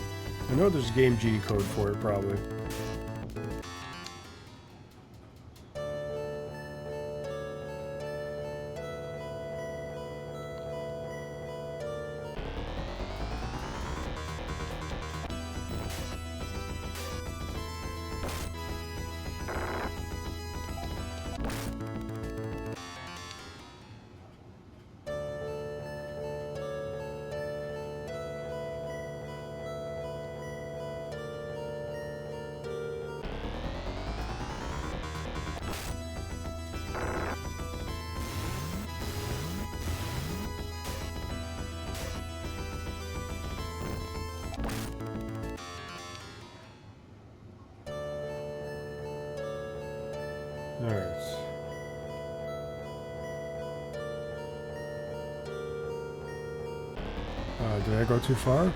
I know there's game G code for it, probably. Alright. Did I go too far?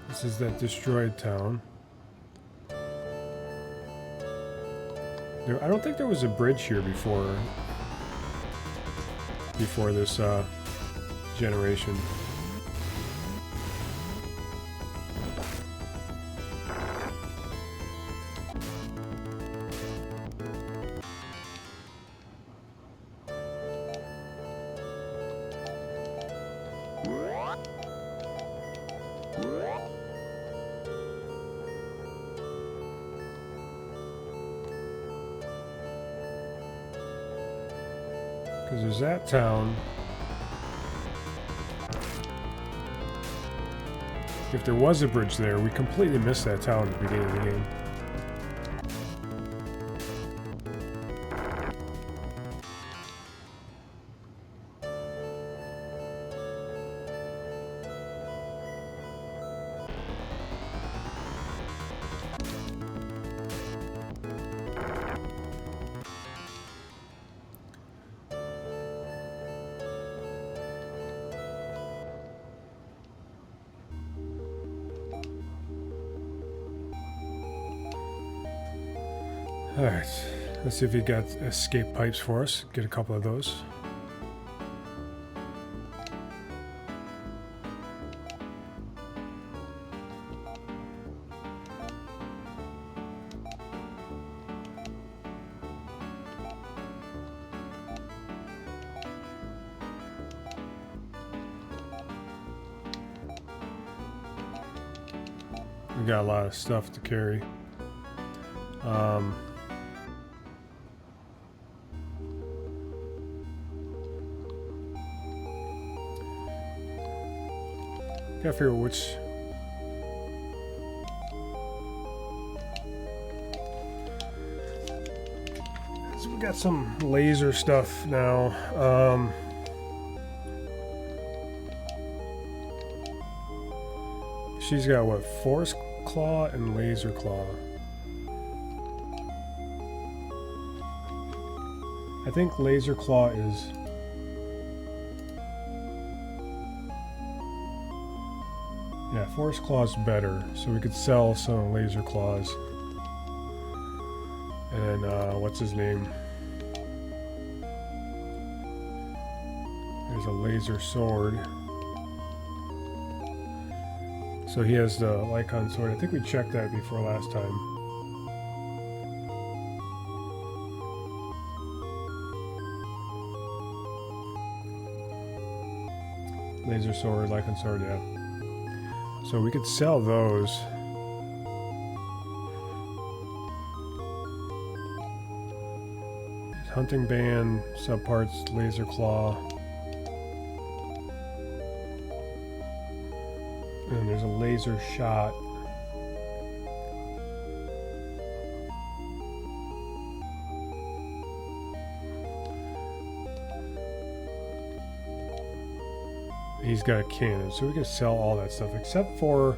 This is that destroyed town. I don't think there was a bridge here before this generation. Because there's that town. If there was a bridge there, we completely missed that town at the beginning of the game. Alright, let's see if he got escape pipes for us. Get a couple of those. We got a lot of stuff to carry. Gotta figure out which. So we got some laser stuff now. She's got what? Force Claw and Laser Claw. I think Laser Claw is. Yeah, Force Claw's better, so we could sell some Laser Claws. And what's his name? There's a laser sword. So he has the Lycon sword. I think we checked that before last time. Laser sword, Lycon sword, yeah. So we could sell those. Hunting band, subparts, laser claw. And there's a laser shot. He's got a cannon, so we can sell all that stuff except for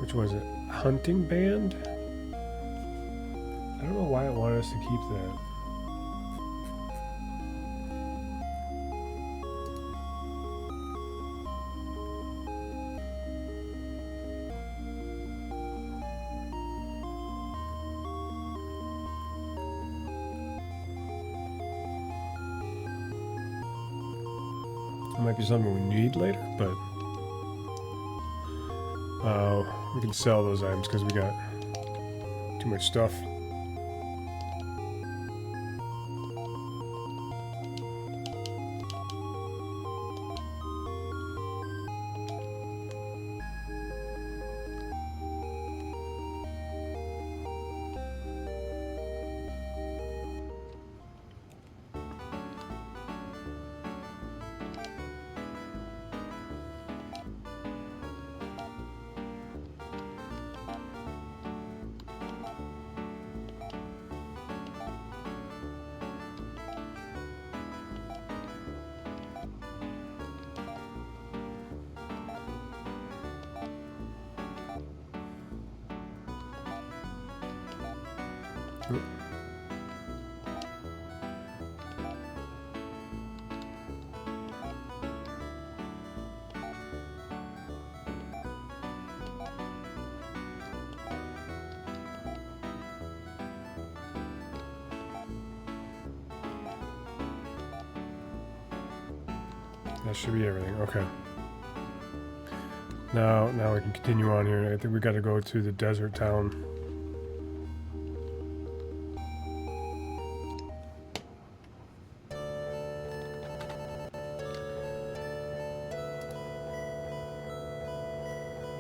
which was it? Hunting band? I don't know why it wanted us to keep that. It might be something we need later, but we can sell those items because we got too much stuff. That should be everything. Okay. Now we can continue on here. I think we got to go to the desert town.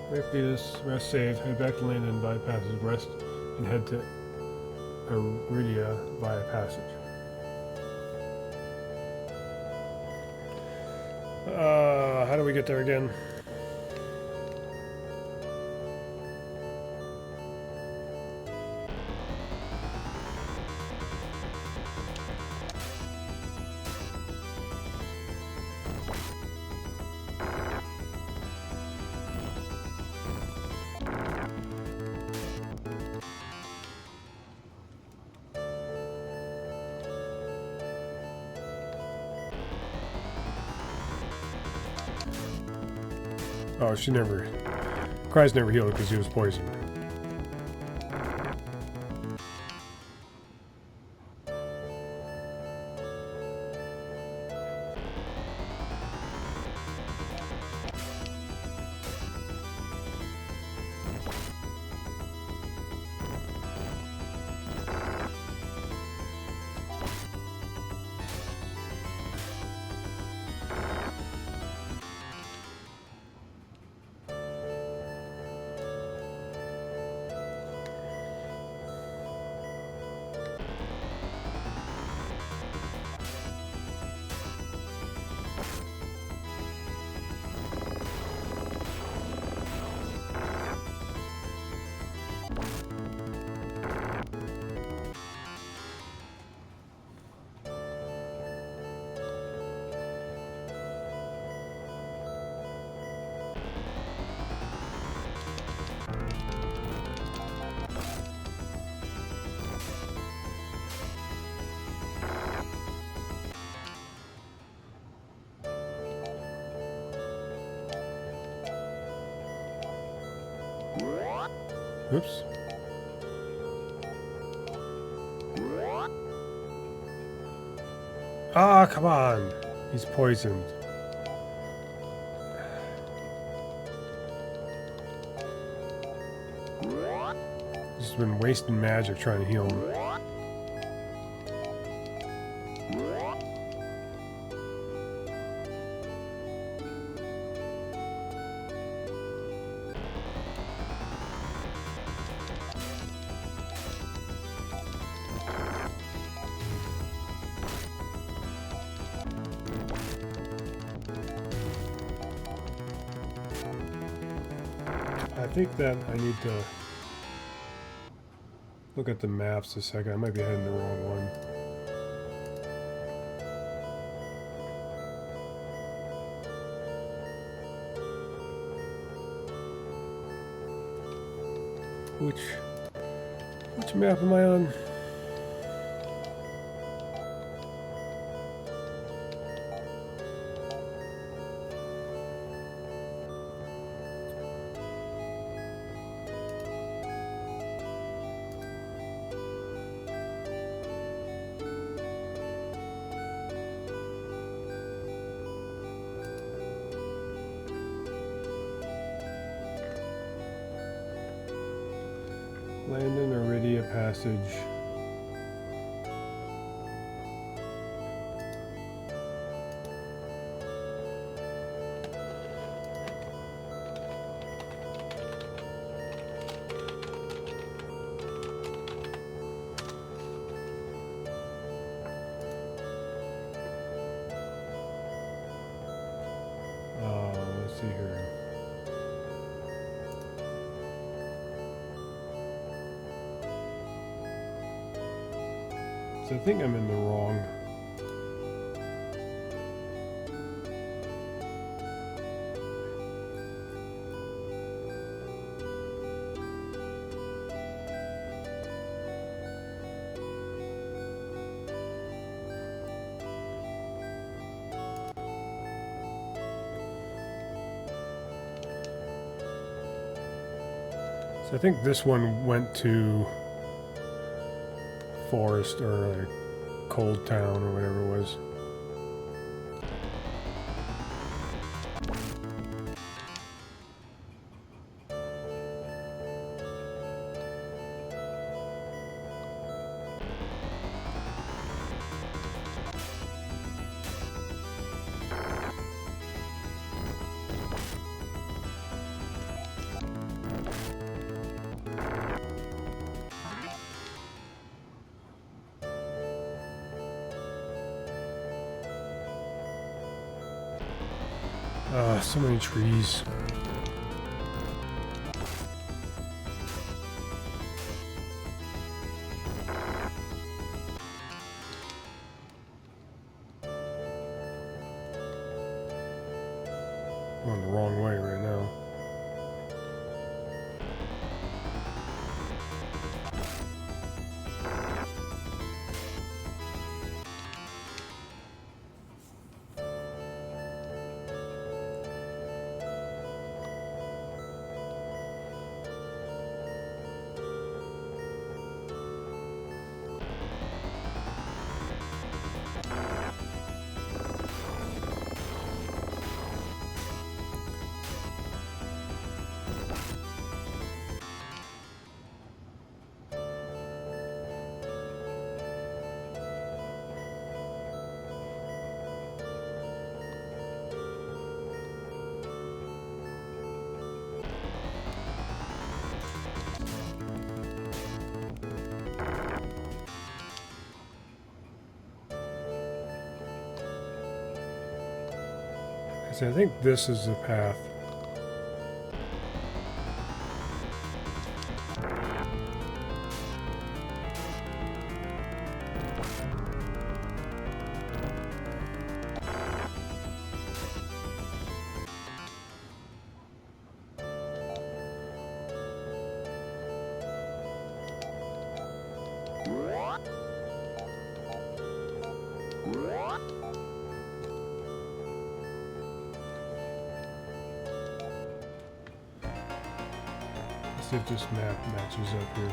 Breakthrough, rest save, head back to Landon via passage, rest, and head to Iridia via passage. How do we get there again? Oh, she never... Cries never healed because he was poisoned. Oops. Ah, come on. He's poisoned. He's been wasting magic trying to heal him. I think that I need to look at the maps a second. I might be heading the wrong one. Which map am I on? Landon Iridia Passage. Let's see here. So I think I'm in the wrong. So I think this one went to Forest or like Cold Town or whatever it was. So many trees. Going the wrong way right now. So I think this is the path. Let's see if this map matches up here.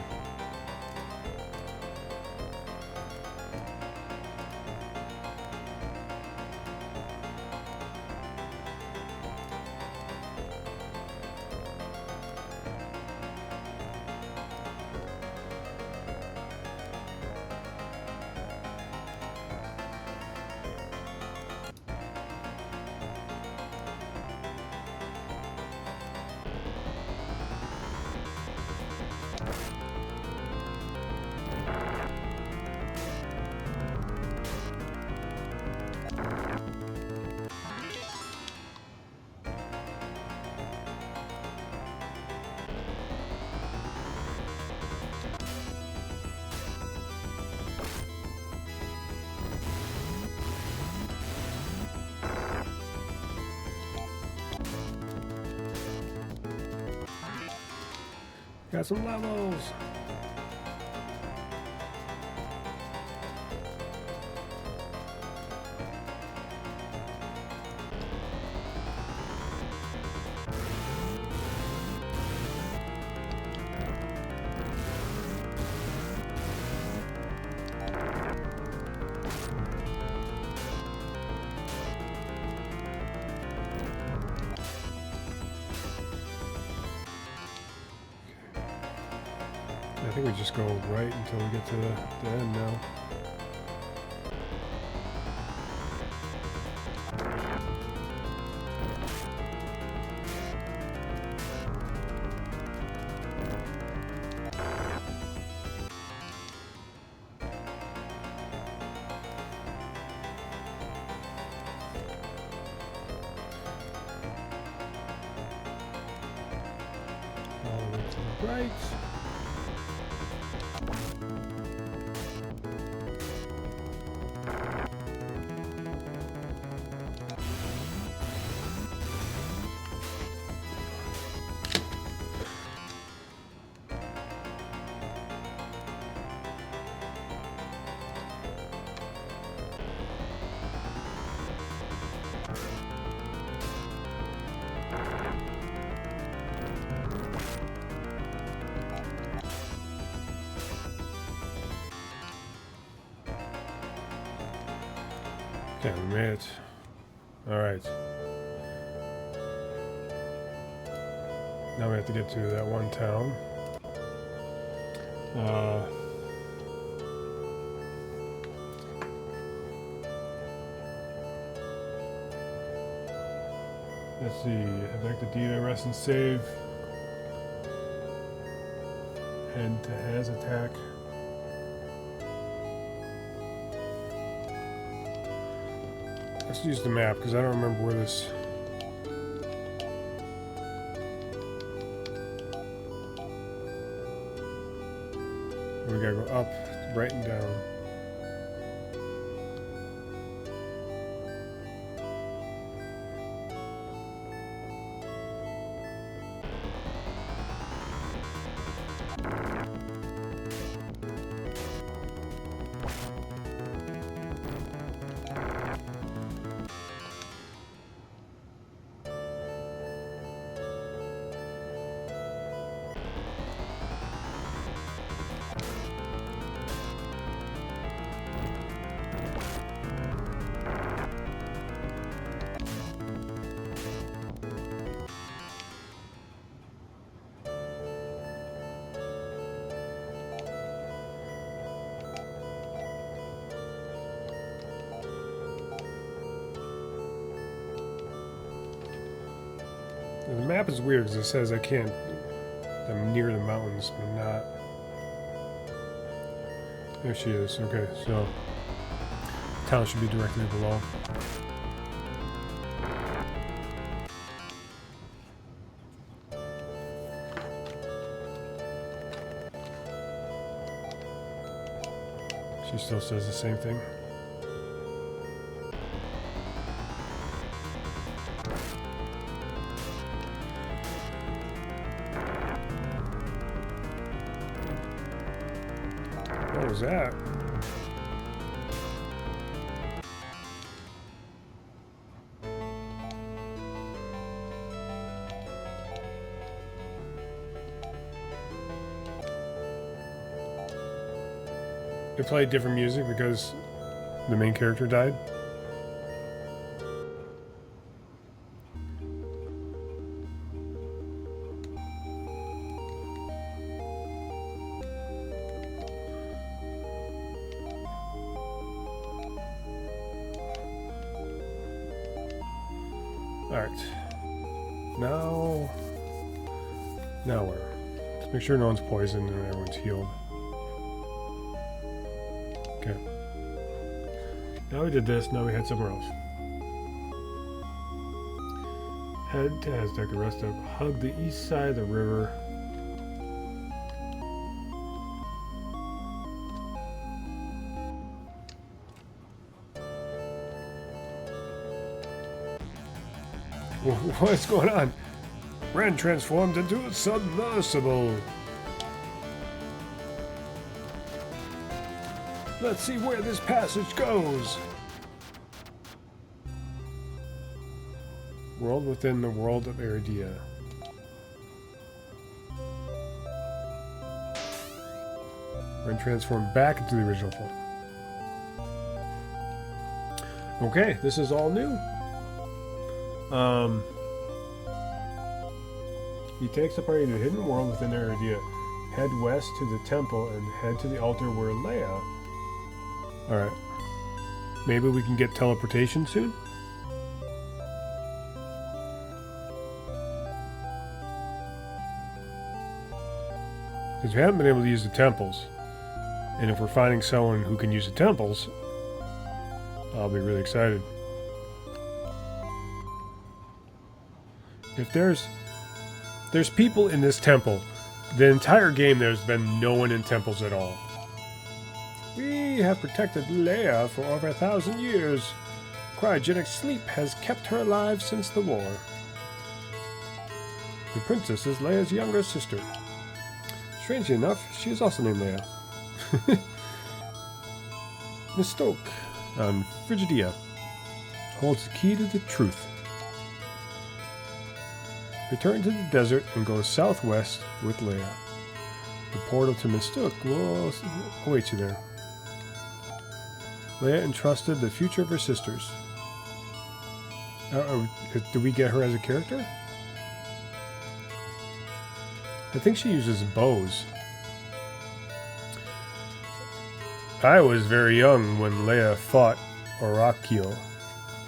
Got some levels. I think we just go right until we get to the end now. All the way to the right. Okay, we made it. Alright. Now we have to get to that one town. Let's see. I'd like the Dita rest and save. Head to Has attack. Let's use the map because I don't remember where this gotta go up, right and down. The map is weird because it says I'm near the mountains, but not. There she is. Okay, so town should be directly below. She still says the same thing. What was that? They played different music because the main character died. Alright. Now where? Let's make sure no one's poisoned and everyone's healed. Okay. Now we did this, now we head somewhere else. Head to Aztec, rest up. Hug the east side of the river. What's going on? Ren transformed into a submersible. Let's see where this passage goes. World within the world of Iridia. Ren transformed back into the original form. Okay, this is all new. He takes the party to a hidden world within Iridia. Head west to the temple and head to the altar where Leia. Alright. Maybe we can get teleportation soon? Because we haven't been able to use the temples. And if we're finding someone who can use the temples, I'll be really excited. If there's people in this temple, the entire game there's been no one in temples at all. We have protected Leia for over 1,000 years. Cryogenic sleep has kept her alive since the war. The princess is Leia's younger sister. Strangely enough, she is also named Leia. Miss Stoke on Frigidia holds the key to the truth. Return to the desert and go southwest with Leia. The portal to Mistook will await you there. Leia entrusted the future of her sisters. Do we get her as a character? I think she uses bows. I was very young when Leia fought Orakio.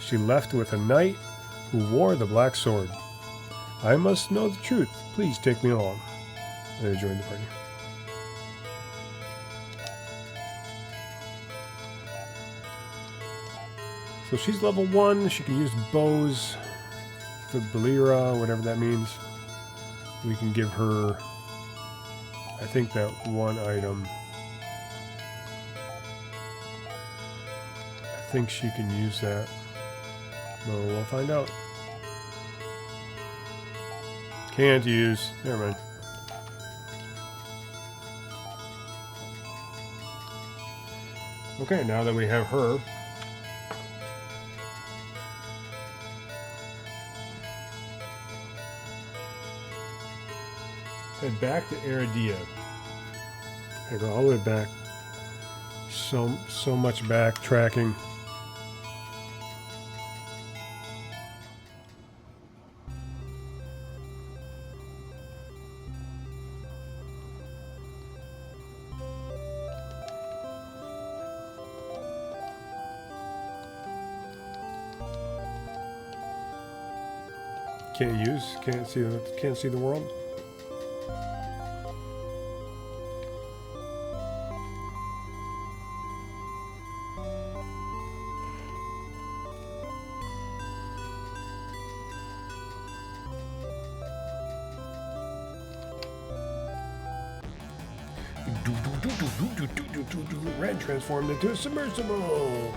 She left with a knight who wore the black sword. I must know the truth. Please take me along. Leia joined the party. So she's level 1. She can use bows. The Belira, whatever that means. We can give her, I think, that one item. think she can use that. Well, we'll find out. Can't use. Never mind. Okay, now that we have her, head back to Iridia. I go all the way back. So much backtracking. Can't see the world. Red transformed into a submersible.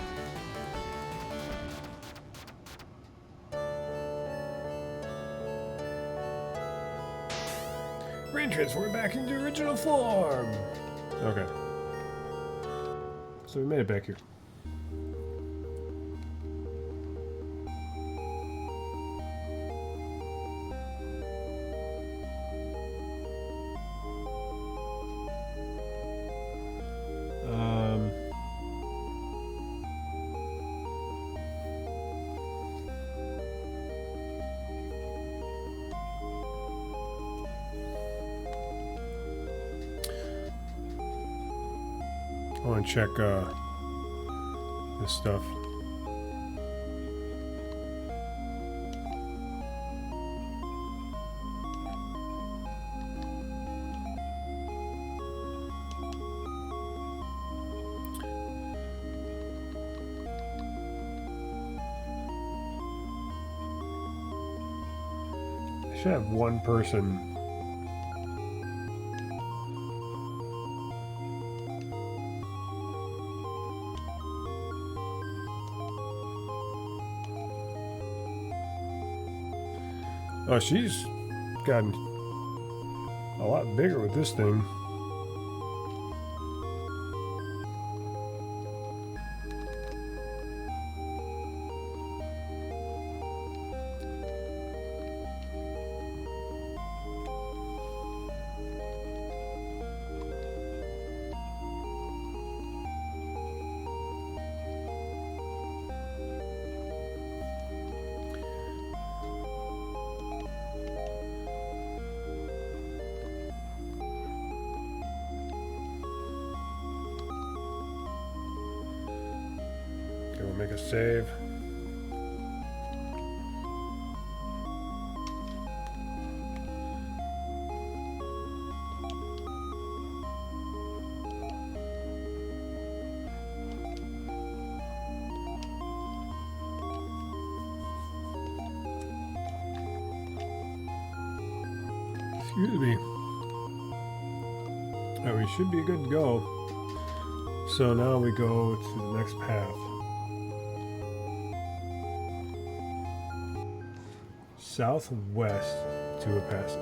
Red transformed back into original form. Okay. So we made it back here. I want to check this stuff. I should have one person. Oh, she's gotten a lot bigger with this thing. We'll make a save. Excuse me. Alright, we should be good to go. So now we go to the next path. Southwest to a passage.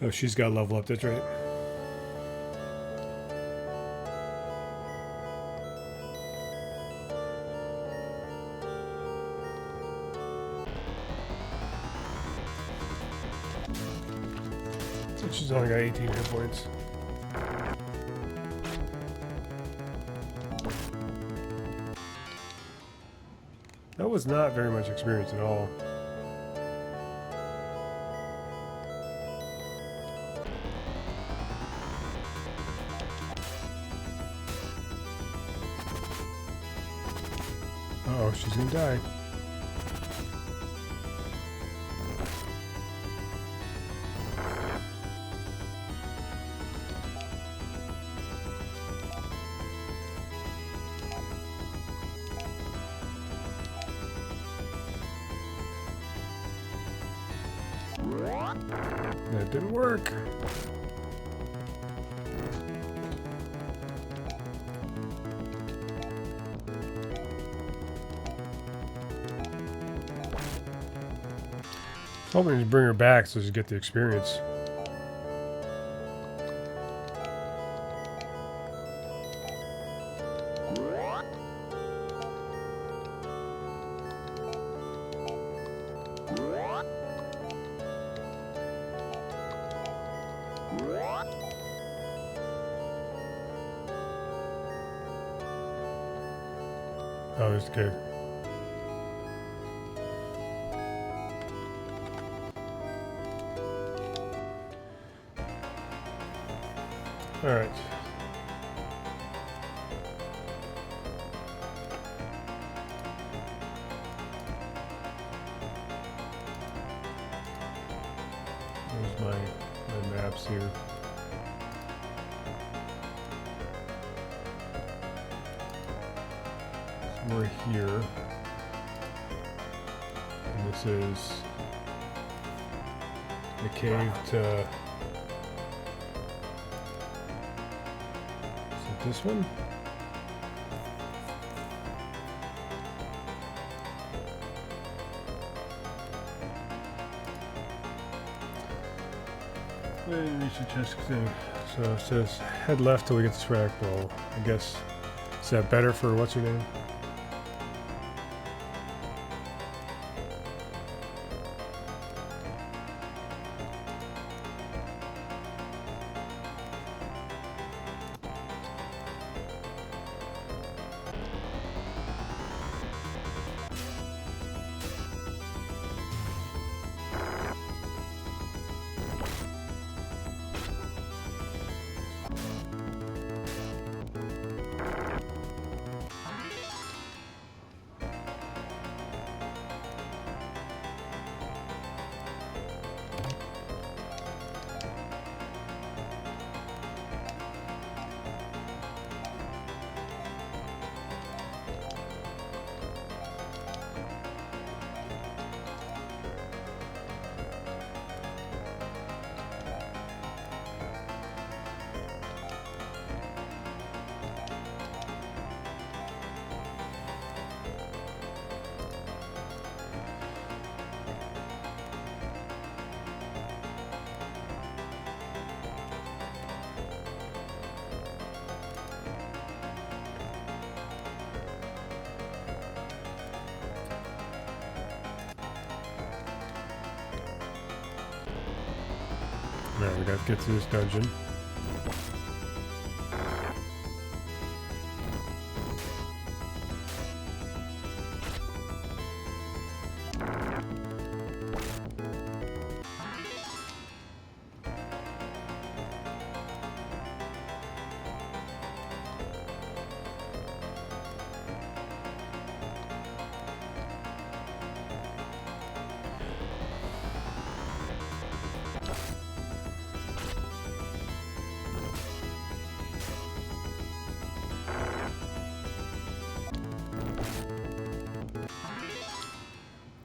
Oh, she's got to level up, that's right. She's only got 18 hit points. That was not very much experience at all. Uh-oh, she's gonna die. didn't work. Hoping to bring her back so she get the experience. Oh, there's the cave. All right. There's my maps here. So we're here. And this is the cave to... This one? And we should just thing. So it says head left till we get the fractal. I guess, is that better for what's her name? Now we got to get to this dungeon.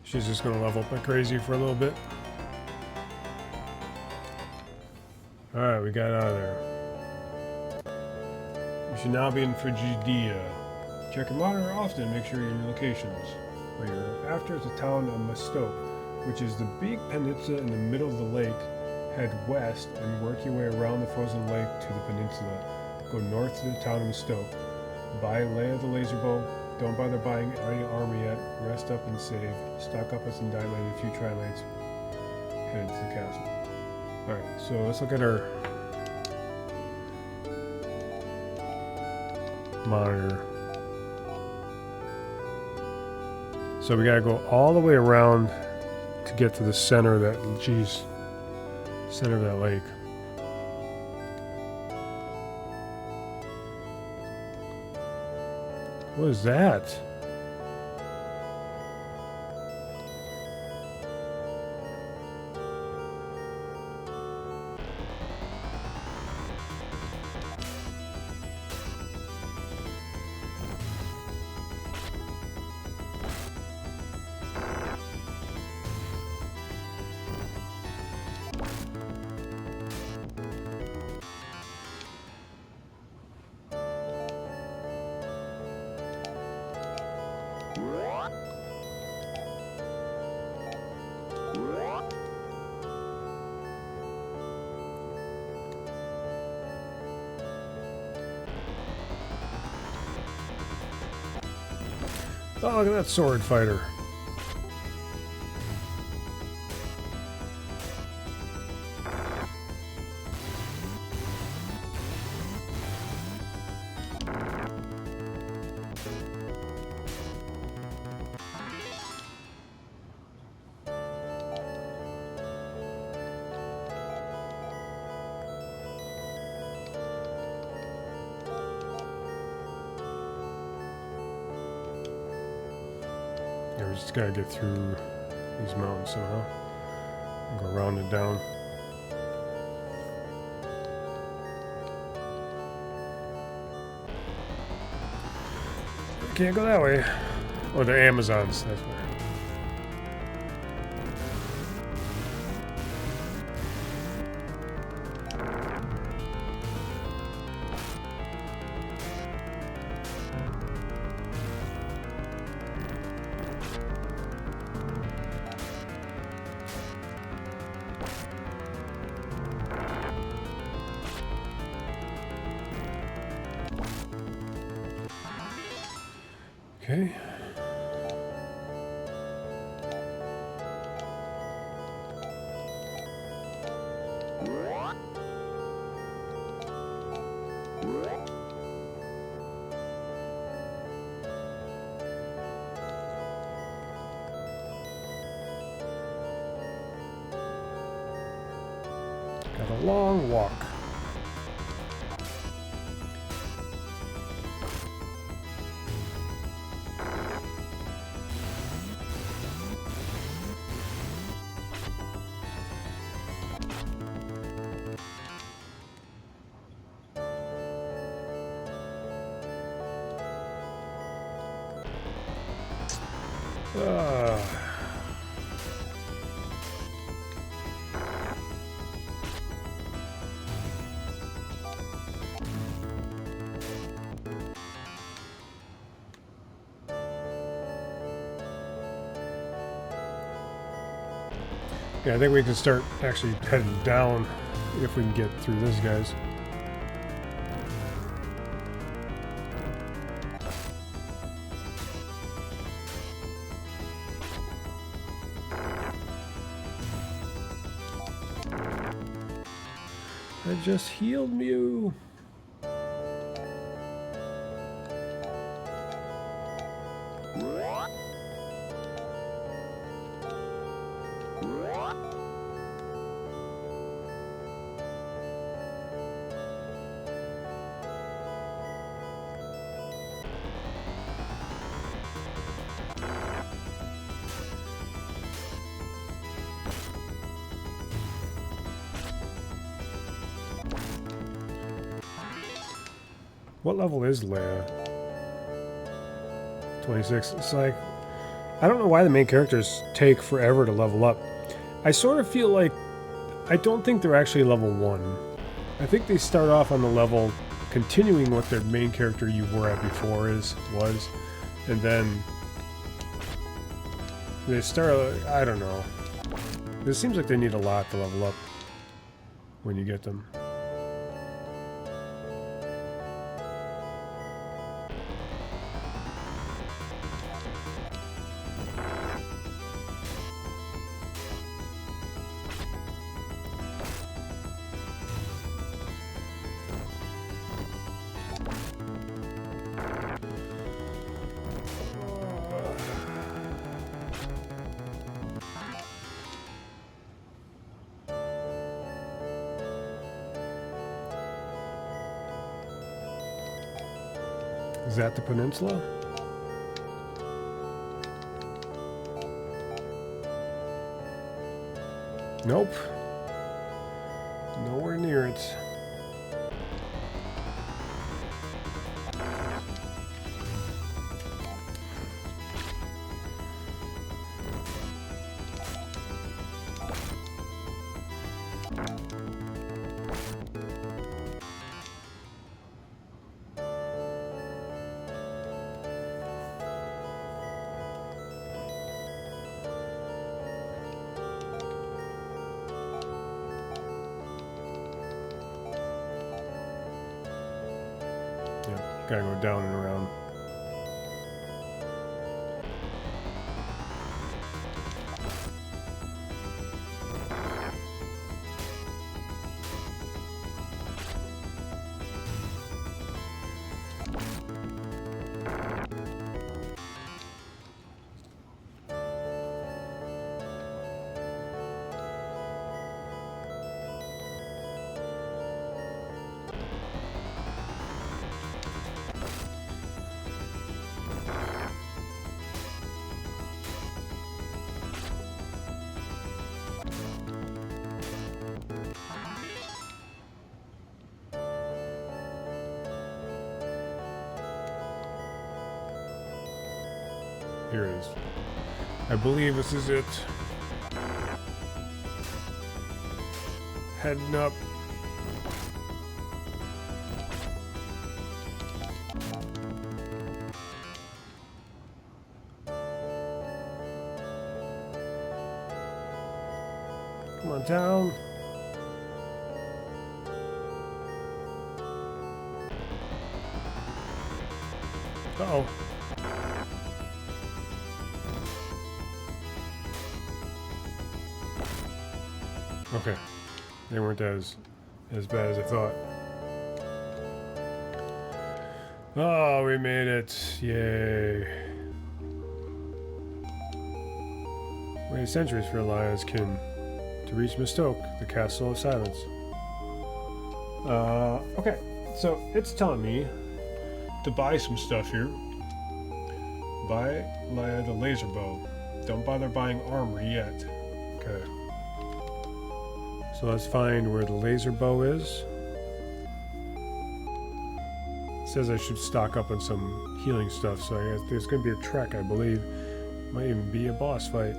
She's just gonna level up like crazy for a little bit. Alright, we got out of there. You should now be in Frigidia. Check your monitor often, make sure you're in your locations. What you're after is the town of Mastoke, which is the big peninsula in the middle of the lake. Head west and work your way around the frozen lake to the peninsula. Go north to the town of Mastoke. Buy Lay of the Laser Bow. Don't bother buying any armor yet. Rest up and save. Stock up on some diamond and a few tri-lights. Head into the castle. Alright, so let's look at our monitor. So we gotta go all the way around to get to the center of that, center of that lake. What is that? Oh, look at that sword fighter. Yeah, we just gotta get through these mountains somehow. And go around and down. Can't go that way. Or the Amazons, that's where. Okay. Got a long walk. Ah. Yeah, I think we can start actually heading down if we can get through this, guys. I just healed Mew. What level is Leia? 26. It's like, I don't know why the main characters take forever to level up. I sort of feel like, I don't think they're actually level 1. I think they start off on the level continuing what their main character you were at before was, and then they start, I don't know. It seems like they need a lot to level up when you get them. Is that the peninsula? Nope. Nowhere near it. Gotta go down and around. Here it is. I believe this is it. Heading up. Come on down. Uh-oh. Okay. They weren't as bad as I thought. Oh, we made it. Yay. Waited centuries for Elias Kin to reach Mistoke, the Castle of Silence. Okay. So it's telling me to buy some stuff here. Buy the laser bow. Don't bother buying armor yet. Okay. So let's find where the laser bow is. It says I should stock up on some healing stuff, so I guess there's going to be a trek, I believe. Might even be a boss fight.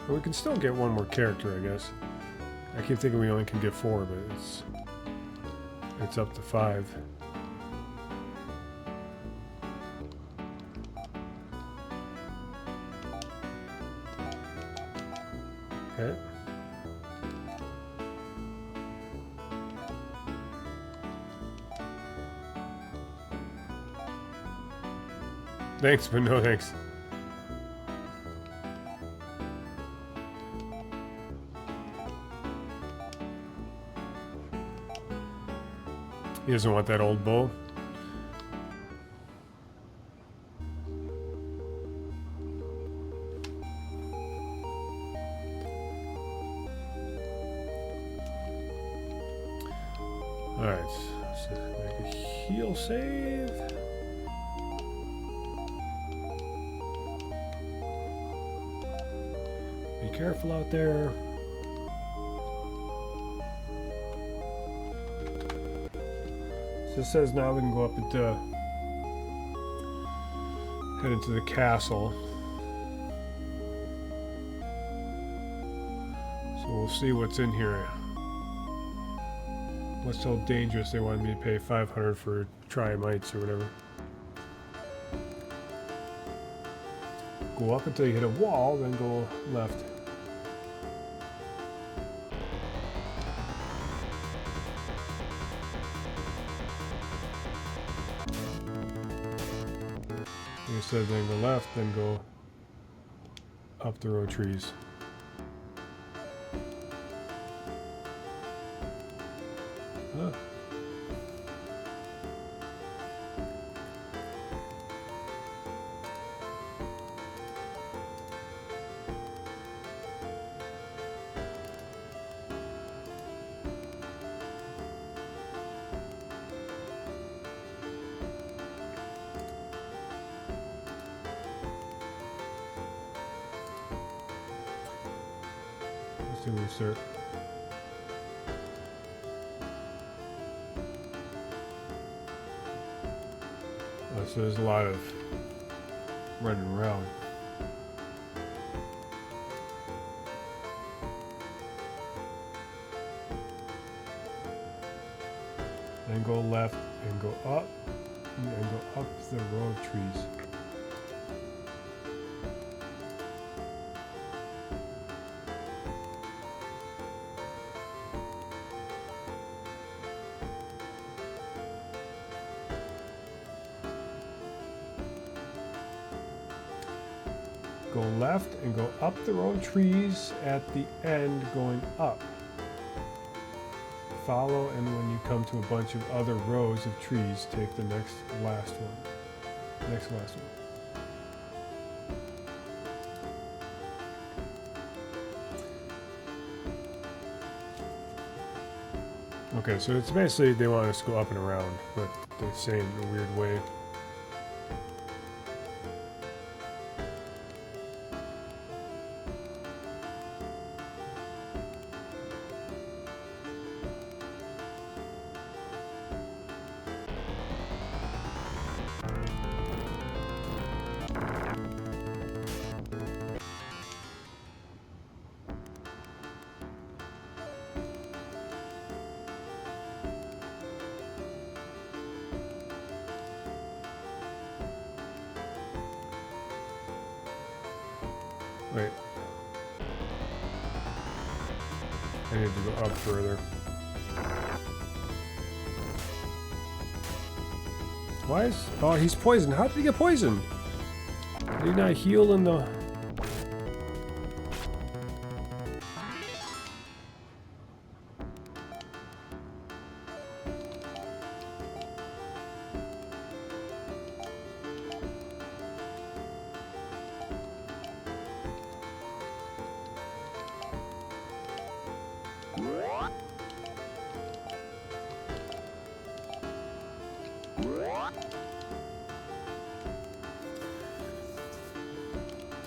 But we can still get one more character, I guess. I keep thinking we only can get 4, but it's up to 5. Okay. Thanks, but no thanks. He doesn't want that old bow. Alright, so make a heal save. Be careful out there. So it says now we can go up into head into the castle. So we'll see what's in here. What's so dangerous they wanted me to pay 500 for Triamites or whatever. Go up until you hit a wall, then go left. You said then go left, then go up the row of trees. Huh. Let's do research. So there's a lot of running around. Then go left and go up and go up the row of trees. Go left and go up the row of trees at the end going up. Follow, and when you come to a bunch of other rows of trees, take the next last one. Next last one. Okay, so it's basically they want us to go up and around, but they're saying it in a weird way. Wait. I need to go up further. Why is... Oh, he's poisoned. How did he get poisoned? Did he not heal in the...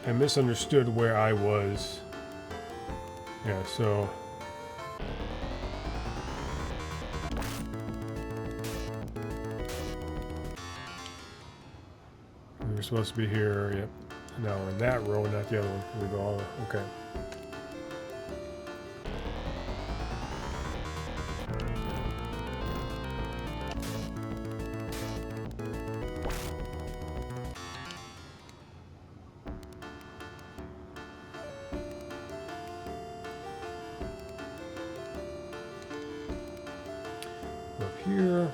I misunderstood where I was. Yeah, so... we were supposed to be here, yep. No, in that row, not the other one. Here we go, all okay. Up here.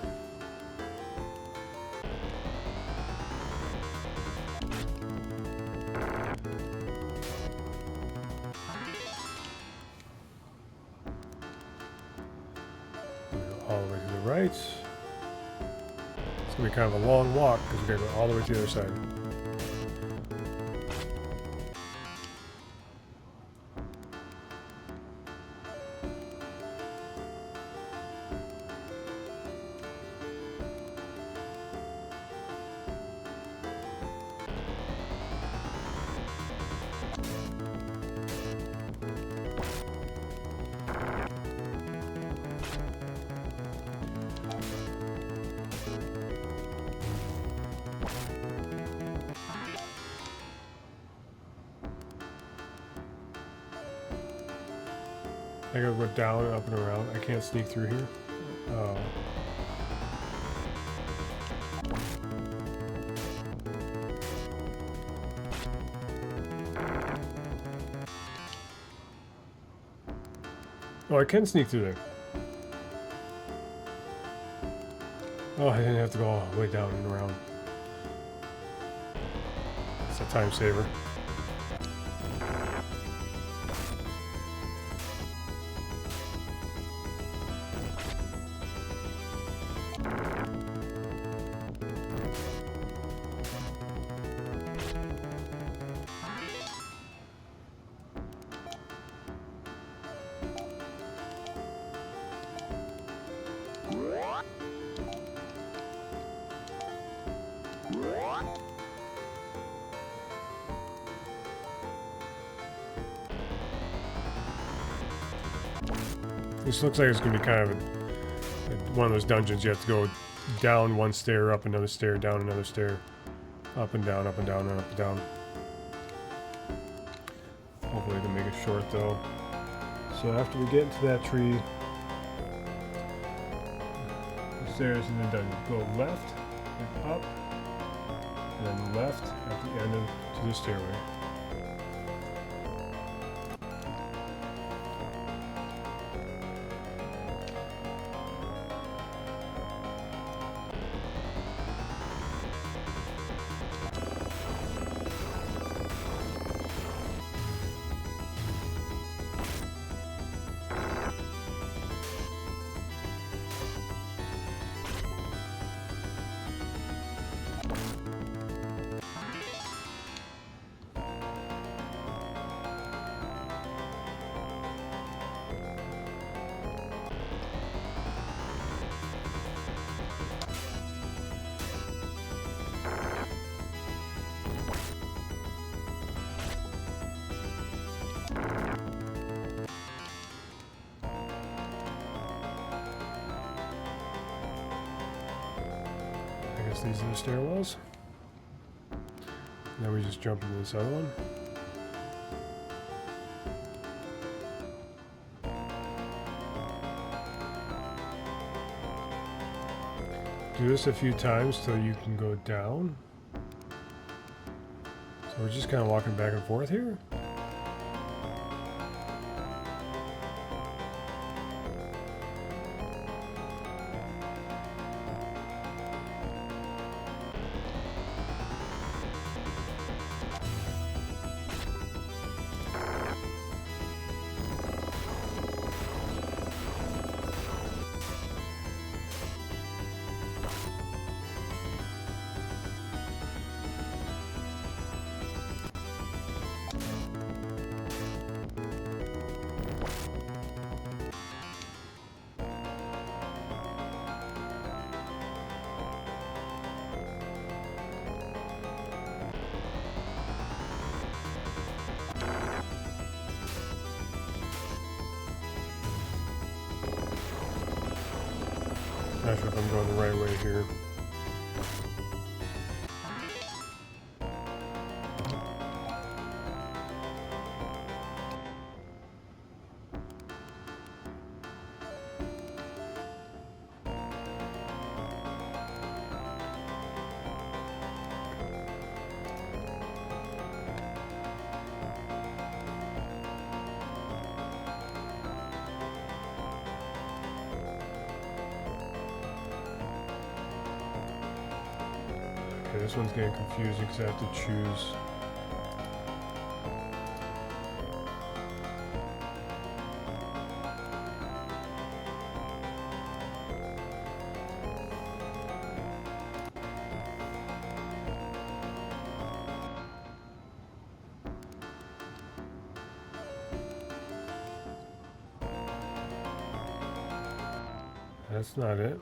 All the way to the right. It's gonna be kind of a long walk because we're gonna go all the way to the other side. I gotta go down, up, and around. I can't sneak through here. Oh. Oh, I can sneak through there. Oh, I didn't have to go all the way down and around. It's a time saver. This looks like it's going to be kind of one of those dungeons. You have to go down one stair, up another stair, down another stair, up and down, up and down, and up and down. Hopefully to make it short though. So after we get into that tree, the stairs and then dungeon. Go left, and up, and then left at the end to the stairway. These are the stairwells. Now we just jump into this other one. Do this a few times till you can go down. So we're just kind of walking back and forth here. sure if I'm going the right way here. Okay, this one's getting confusing because I have to choose. That's not it.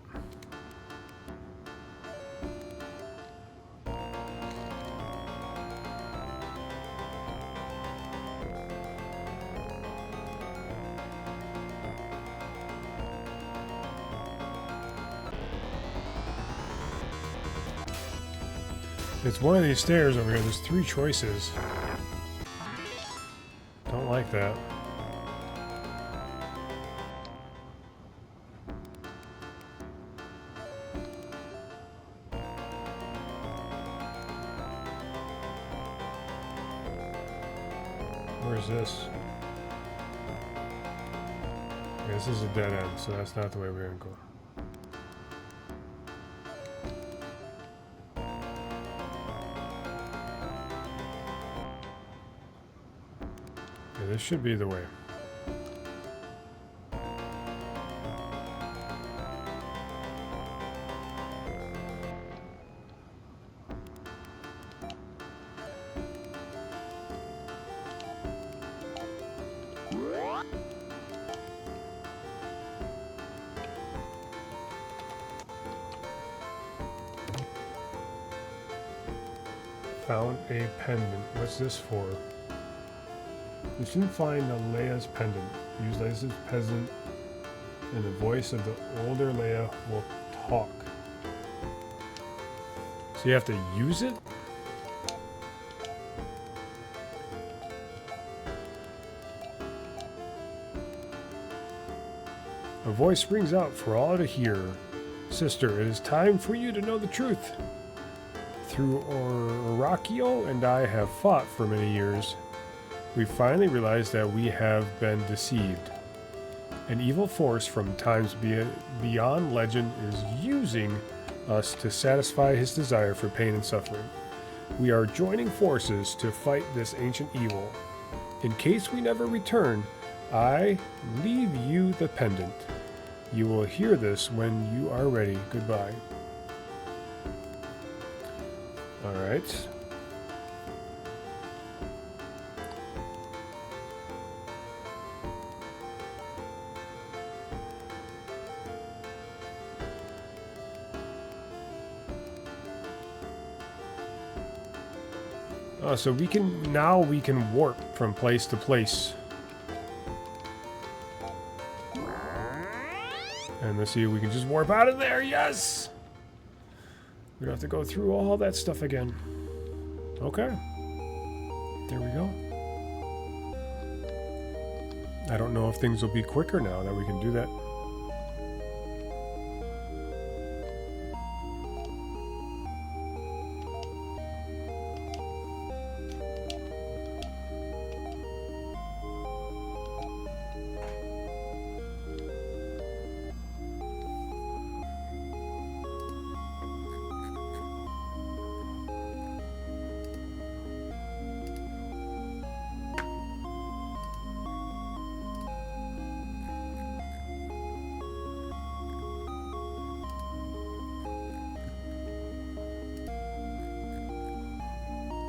It's one of these stairs over here. There's 3 choices. Don't like that. Where's this? Okay, this is a dead end, so that's not the way we're gonna go. Okay, this should be the way. Found a pendant. What's this for? You should find a Leia's pendant. Use Leia's pendant, and the voice of the older Leia will talk. So you have to use it? A voice rings out for all to hear. Sister, it is time for you to know the truth. Through Orakio and I have fought for many years. We finally realized that we have been deceived. An evil force from times beyond legend is using us to satisfy his desire for pain and suffering. We are joining forces to fight this ancient evil. In case we never return, I leave you the pendant. You will hear this when you are ready. Goodbye. All right. So we can warp from place to place. And let's see if we can just warp out of there. Yes! We don't have to go through all that stuff again. Okay. There we go. I don't know if things will be quicker now that we can do that.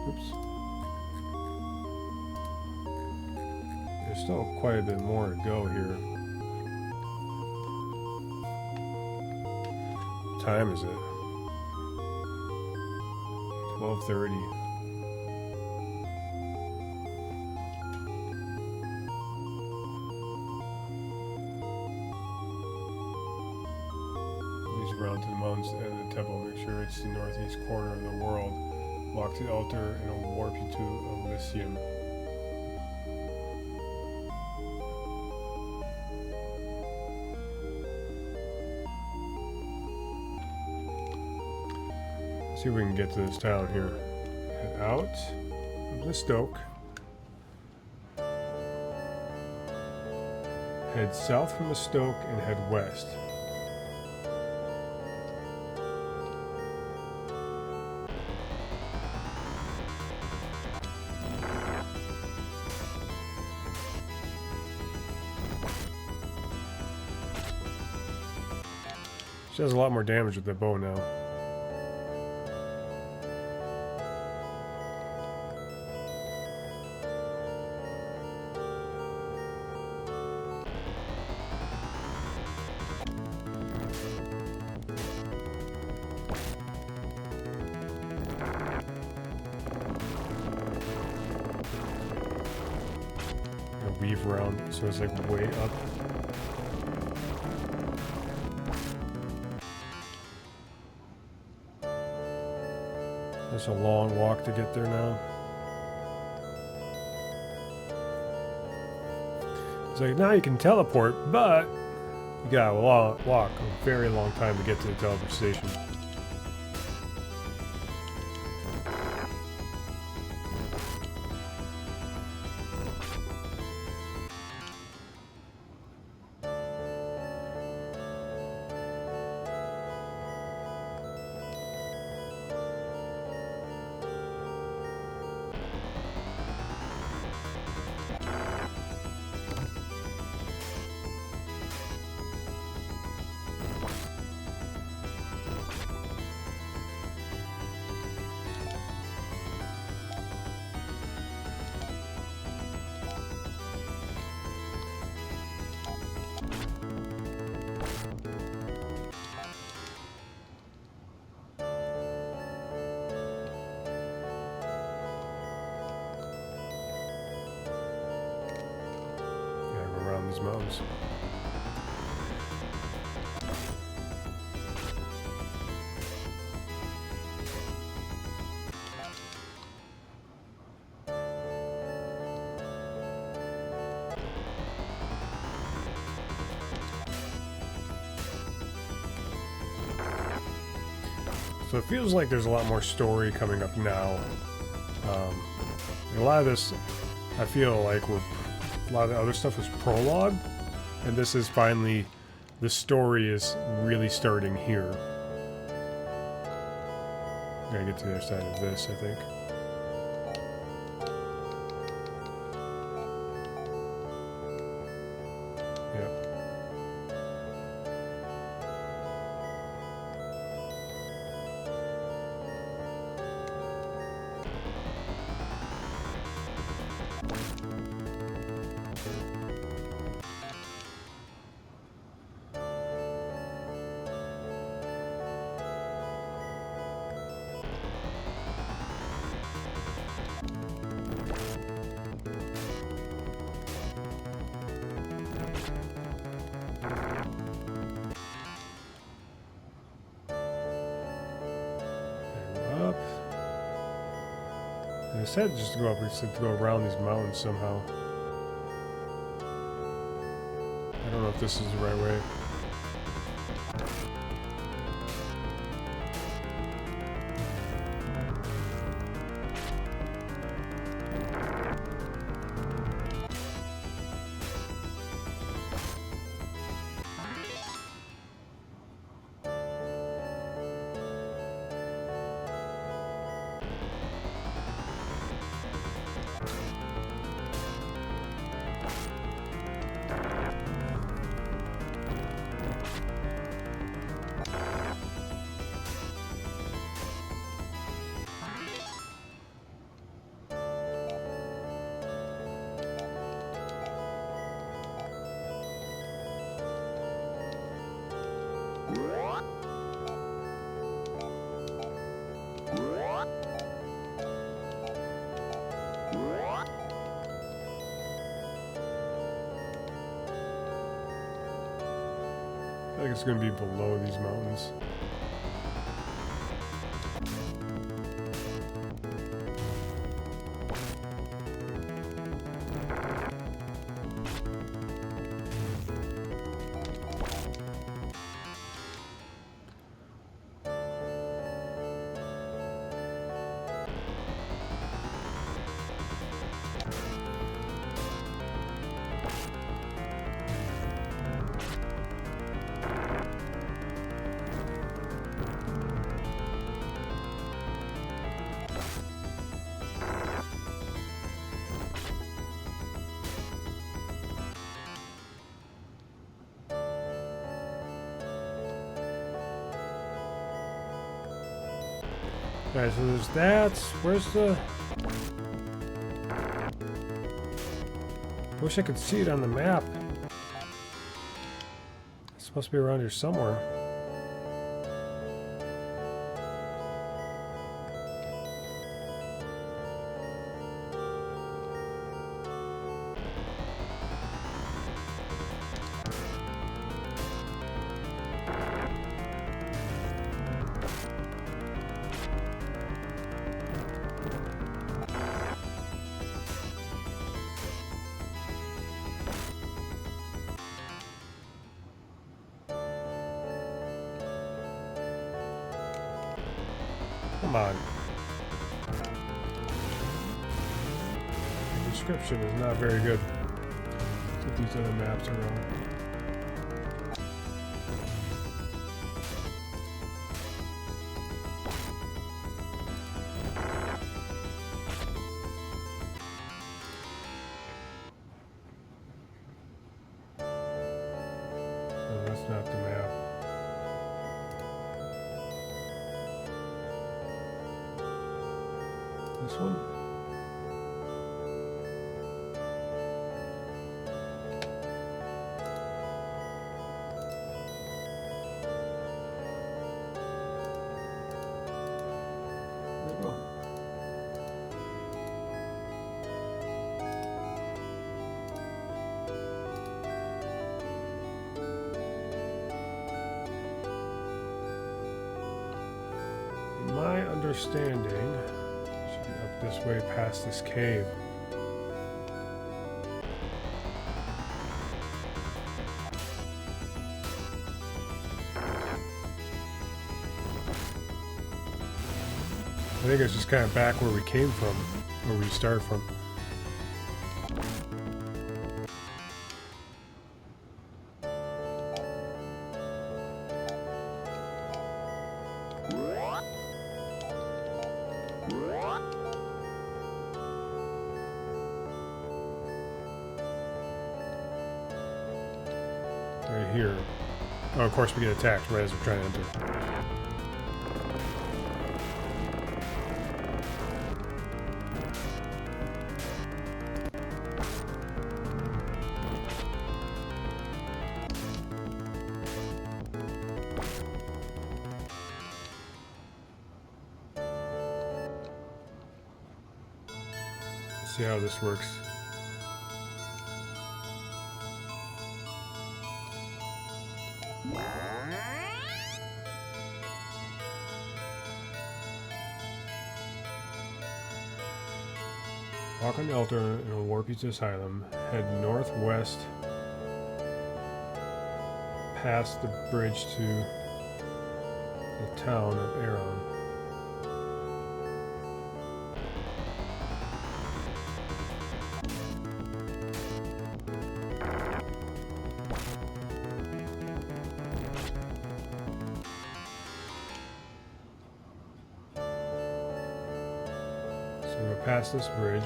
Oops. There's still quite a bit more to go here. What time is it? 12:30. These reach the northeast corner of the world. Walk to the altar and it'll warp you to Elysium. Let's see if we can get to this town here. Head out of the Stoke. Head south from the Stoke and head west. She does a lot more damage with the bow now. Gonna weave around so it's like way up. It's a long walk to get there now. It's like, now you can teleport, but you gotta walk a very long time to get to the teleport station. These mountains. So it feels like there's a lot more story coming up now. A lot of this, I feel like a lot of the other stuff was prologue, and this is finally, the story is really starting here. Gotta get to the other side of this, I think. Yep. I said just to go up, we said to go around these mountains somehow. I don't know if this is the right way. I think it's going to be below these mountains. Alright, so there's that. Where's the... Wish I could see it on the map. It's supposed to be around here somewhere. Come on. The description is not very good with these other maps around. No, that's not the map. This one? There we go. My understanding should be up this way past this cave. I think it's just kind of back where we came from, where we started from. Right here. Oh, of course we get attacked right as we're trying to enter. Let's see how this works. Walk on the altar in a War Pizza Asylum. Head northwest past the bridge to the town of Aron. So we're past this bridge.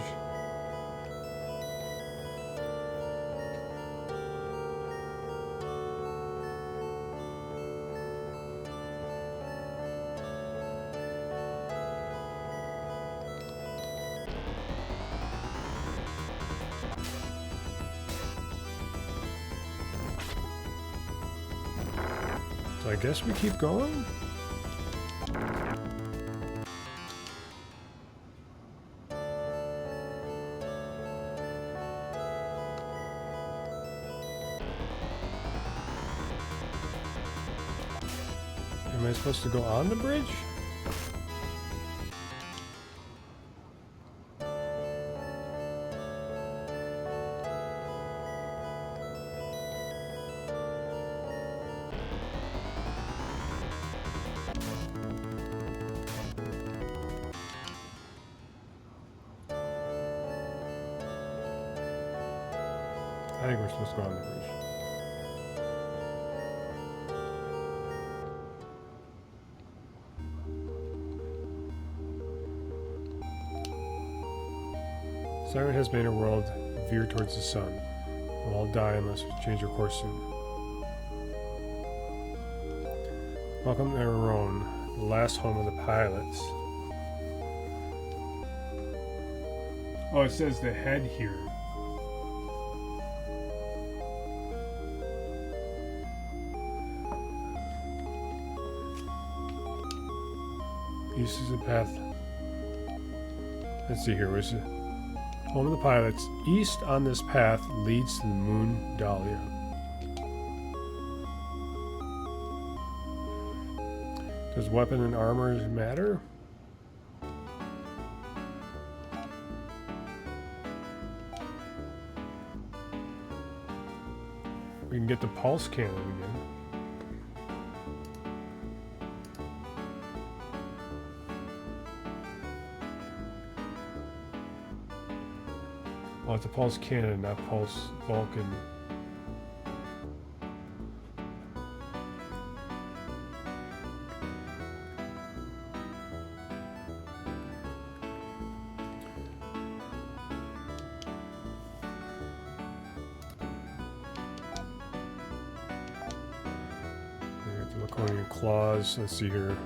So I guess we keep going? Am I supposed to go on the bridge? I think we're supposed to go on the bridge. Siren has made our world veer towards the sun. We'll all die unless we change our course soon. Welcome to Aron, the last home of the pilots. Oh, it says the head here. East is a path. Let's see here. Where's it? Home of the pilots. East on this path leads to the Moon Dahlia. Does weapon and armor matter? We can get the pulse cannon again. Oh, it's a pulse cannon, not pulse Vulcan. Laconian claws. Let's see here.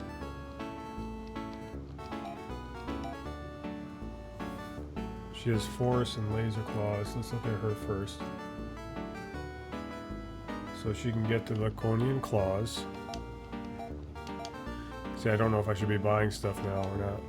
She has force and laser claws. Let's look at her first. So she can get the Laconian claws. See, I don't know if I should be buying stuff now or not.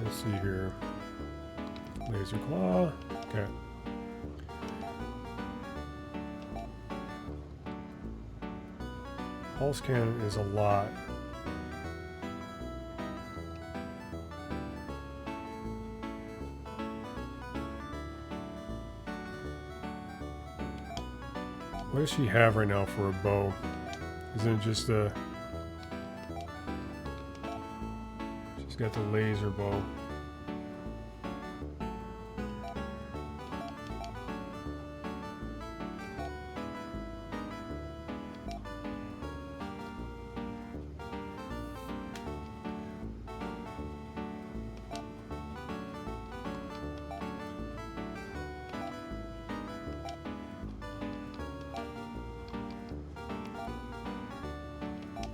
Let's see here. Laser claw. Okay. Pulse cannon is a lot. What does she have right now for a bow? Isn't it just a... She's got the laser bow.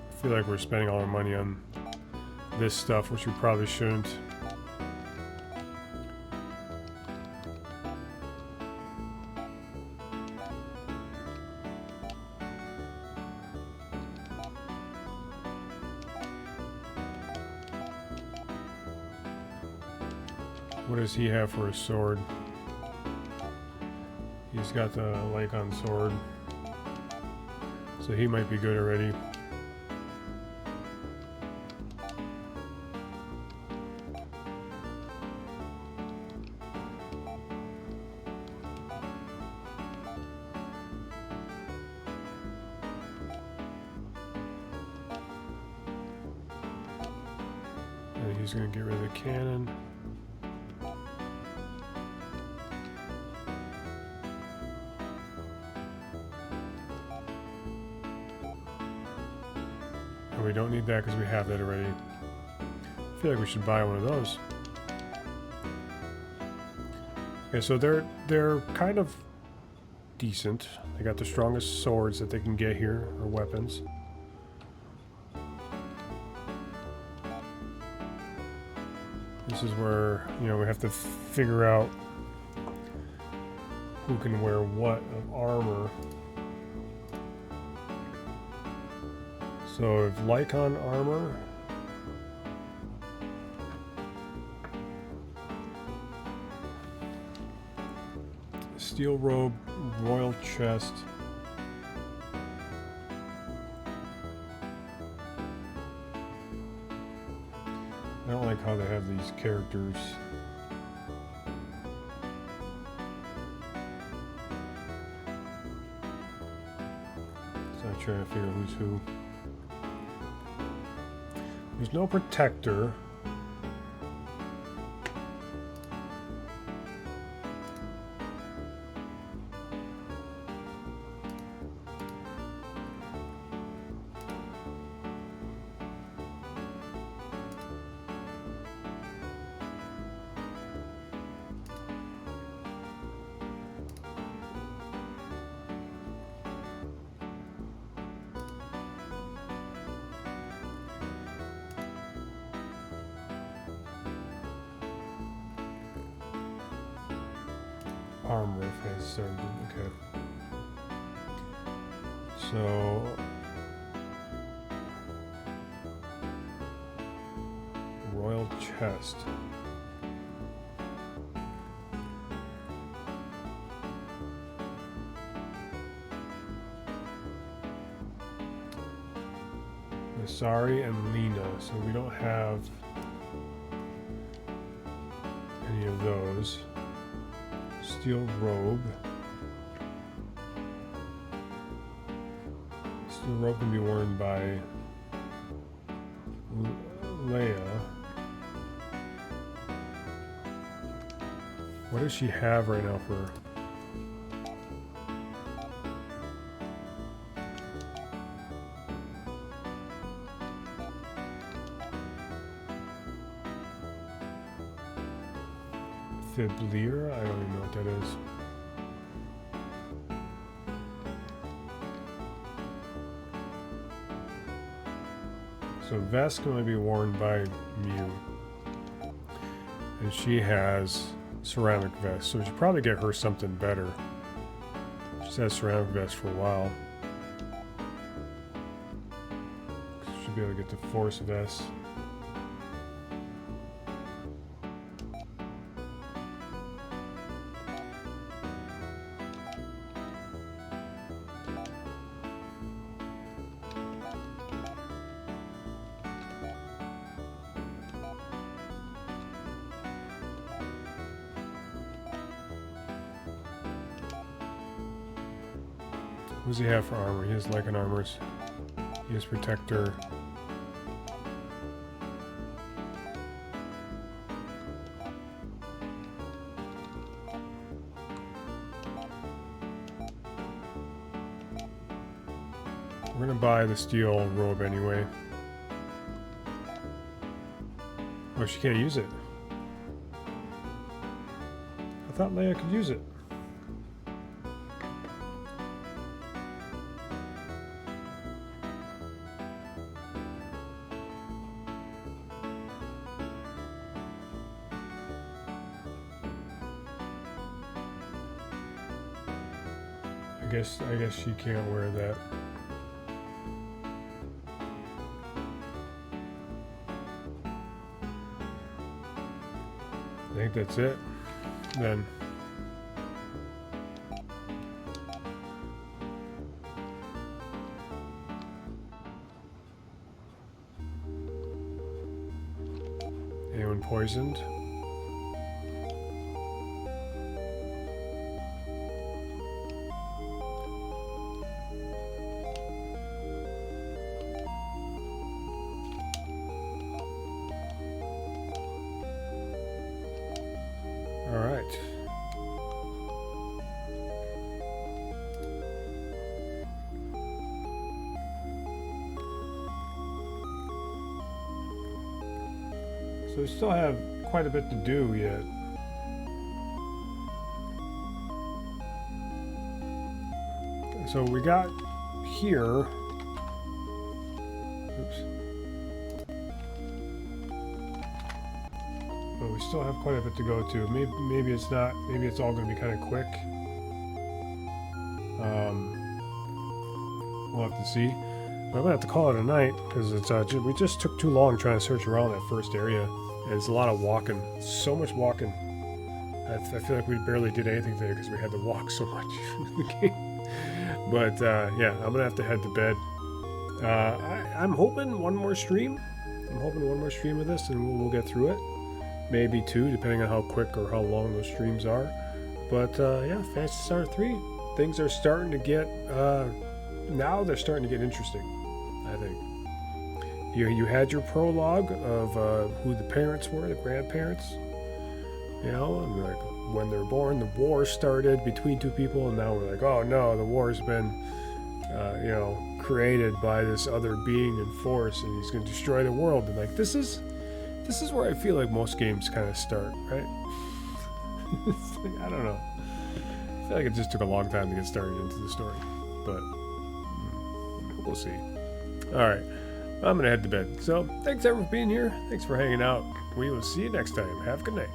I feel like we're spending all our money on this stuff, which we probably shouldn't. What does he have for a sword? He's got the Lycon sword, so he might be good already. And he's going to get rid of the cannon. And we don't need that because we have that already. I feel like we should buy one of those. Okay, so they're kind of decent. They got the strongest swords that they can get here, or weapons. This is where, you know, we have to figure out who can wear what of armor. So if Lycon armor, steel robe, royal chest. I don't like how they have these characters. So I'm trying to figure out who's who. There's no protector. Arm riff has started. Okay. So royal chest. Masari and Lena. So we don't have any of those. Steel robe. Steel robe can be worn by Leia. What does she have right now for? Fiblier? I don't even know what that is. So vest can only be worn by Mew. And she has ceramic vest, so we should probably get her something better. She's had ceramic vest for a while. Should be able to get the force vest. What does he have for armor? He has Lycan armors. He has protector. We're gonna buy the steel robe anyway. Oh, she can't use it. I thought Leia could use it. I guess she can't wear that. I think that's it. Then anyone poisoned? So we still have quite a bit to do yet. So we got here. Oops. But we still have quite a bit to go to. Maybe it's not. Maybe it's all going to be kind of quick. We'll have to see. But I'm gonna have to call it a night because it's we just took too long trying to search around that first area. And it's a lot of walking. So much walking. I feel like we barely did anything there because we had to walk so much in the game. But yeah, I'm gonna have to head to bed. I'm hoping one more stream. I'm hoping one more stream of this and we'll get through it. Maybe two, depending on how quick or how long those streams are. But yeah, Phantasy Star 3, things are starting to get, now they're starting to get interesting, I think. You had your prologue of who the parents were, the grandparents, you know, and like when they're born, the war started between two people, and now we're like, oh no, the war's been, you know, created by this other being and force, and he's going to destroy the world. And like, this is where I feel like most games kind of start, right? It's like, I don't know. I feel like it just took a long time to get started into the story, but we'll see. All right. I'm going to head to bed. So, thanks everyone for being here. Thanks for hanging out. We will see you next time. Have a good night.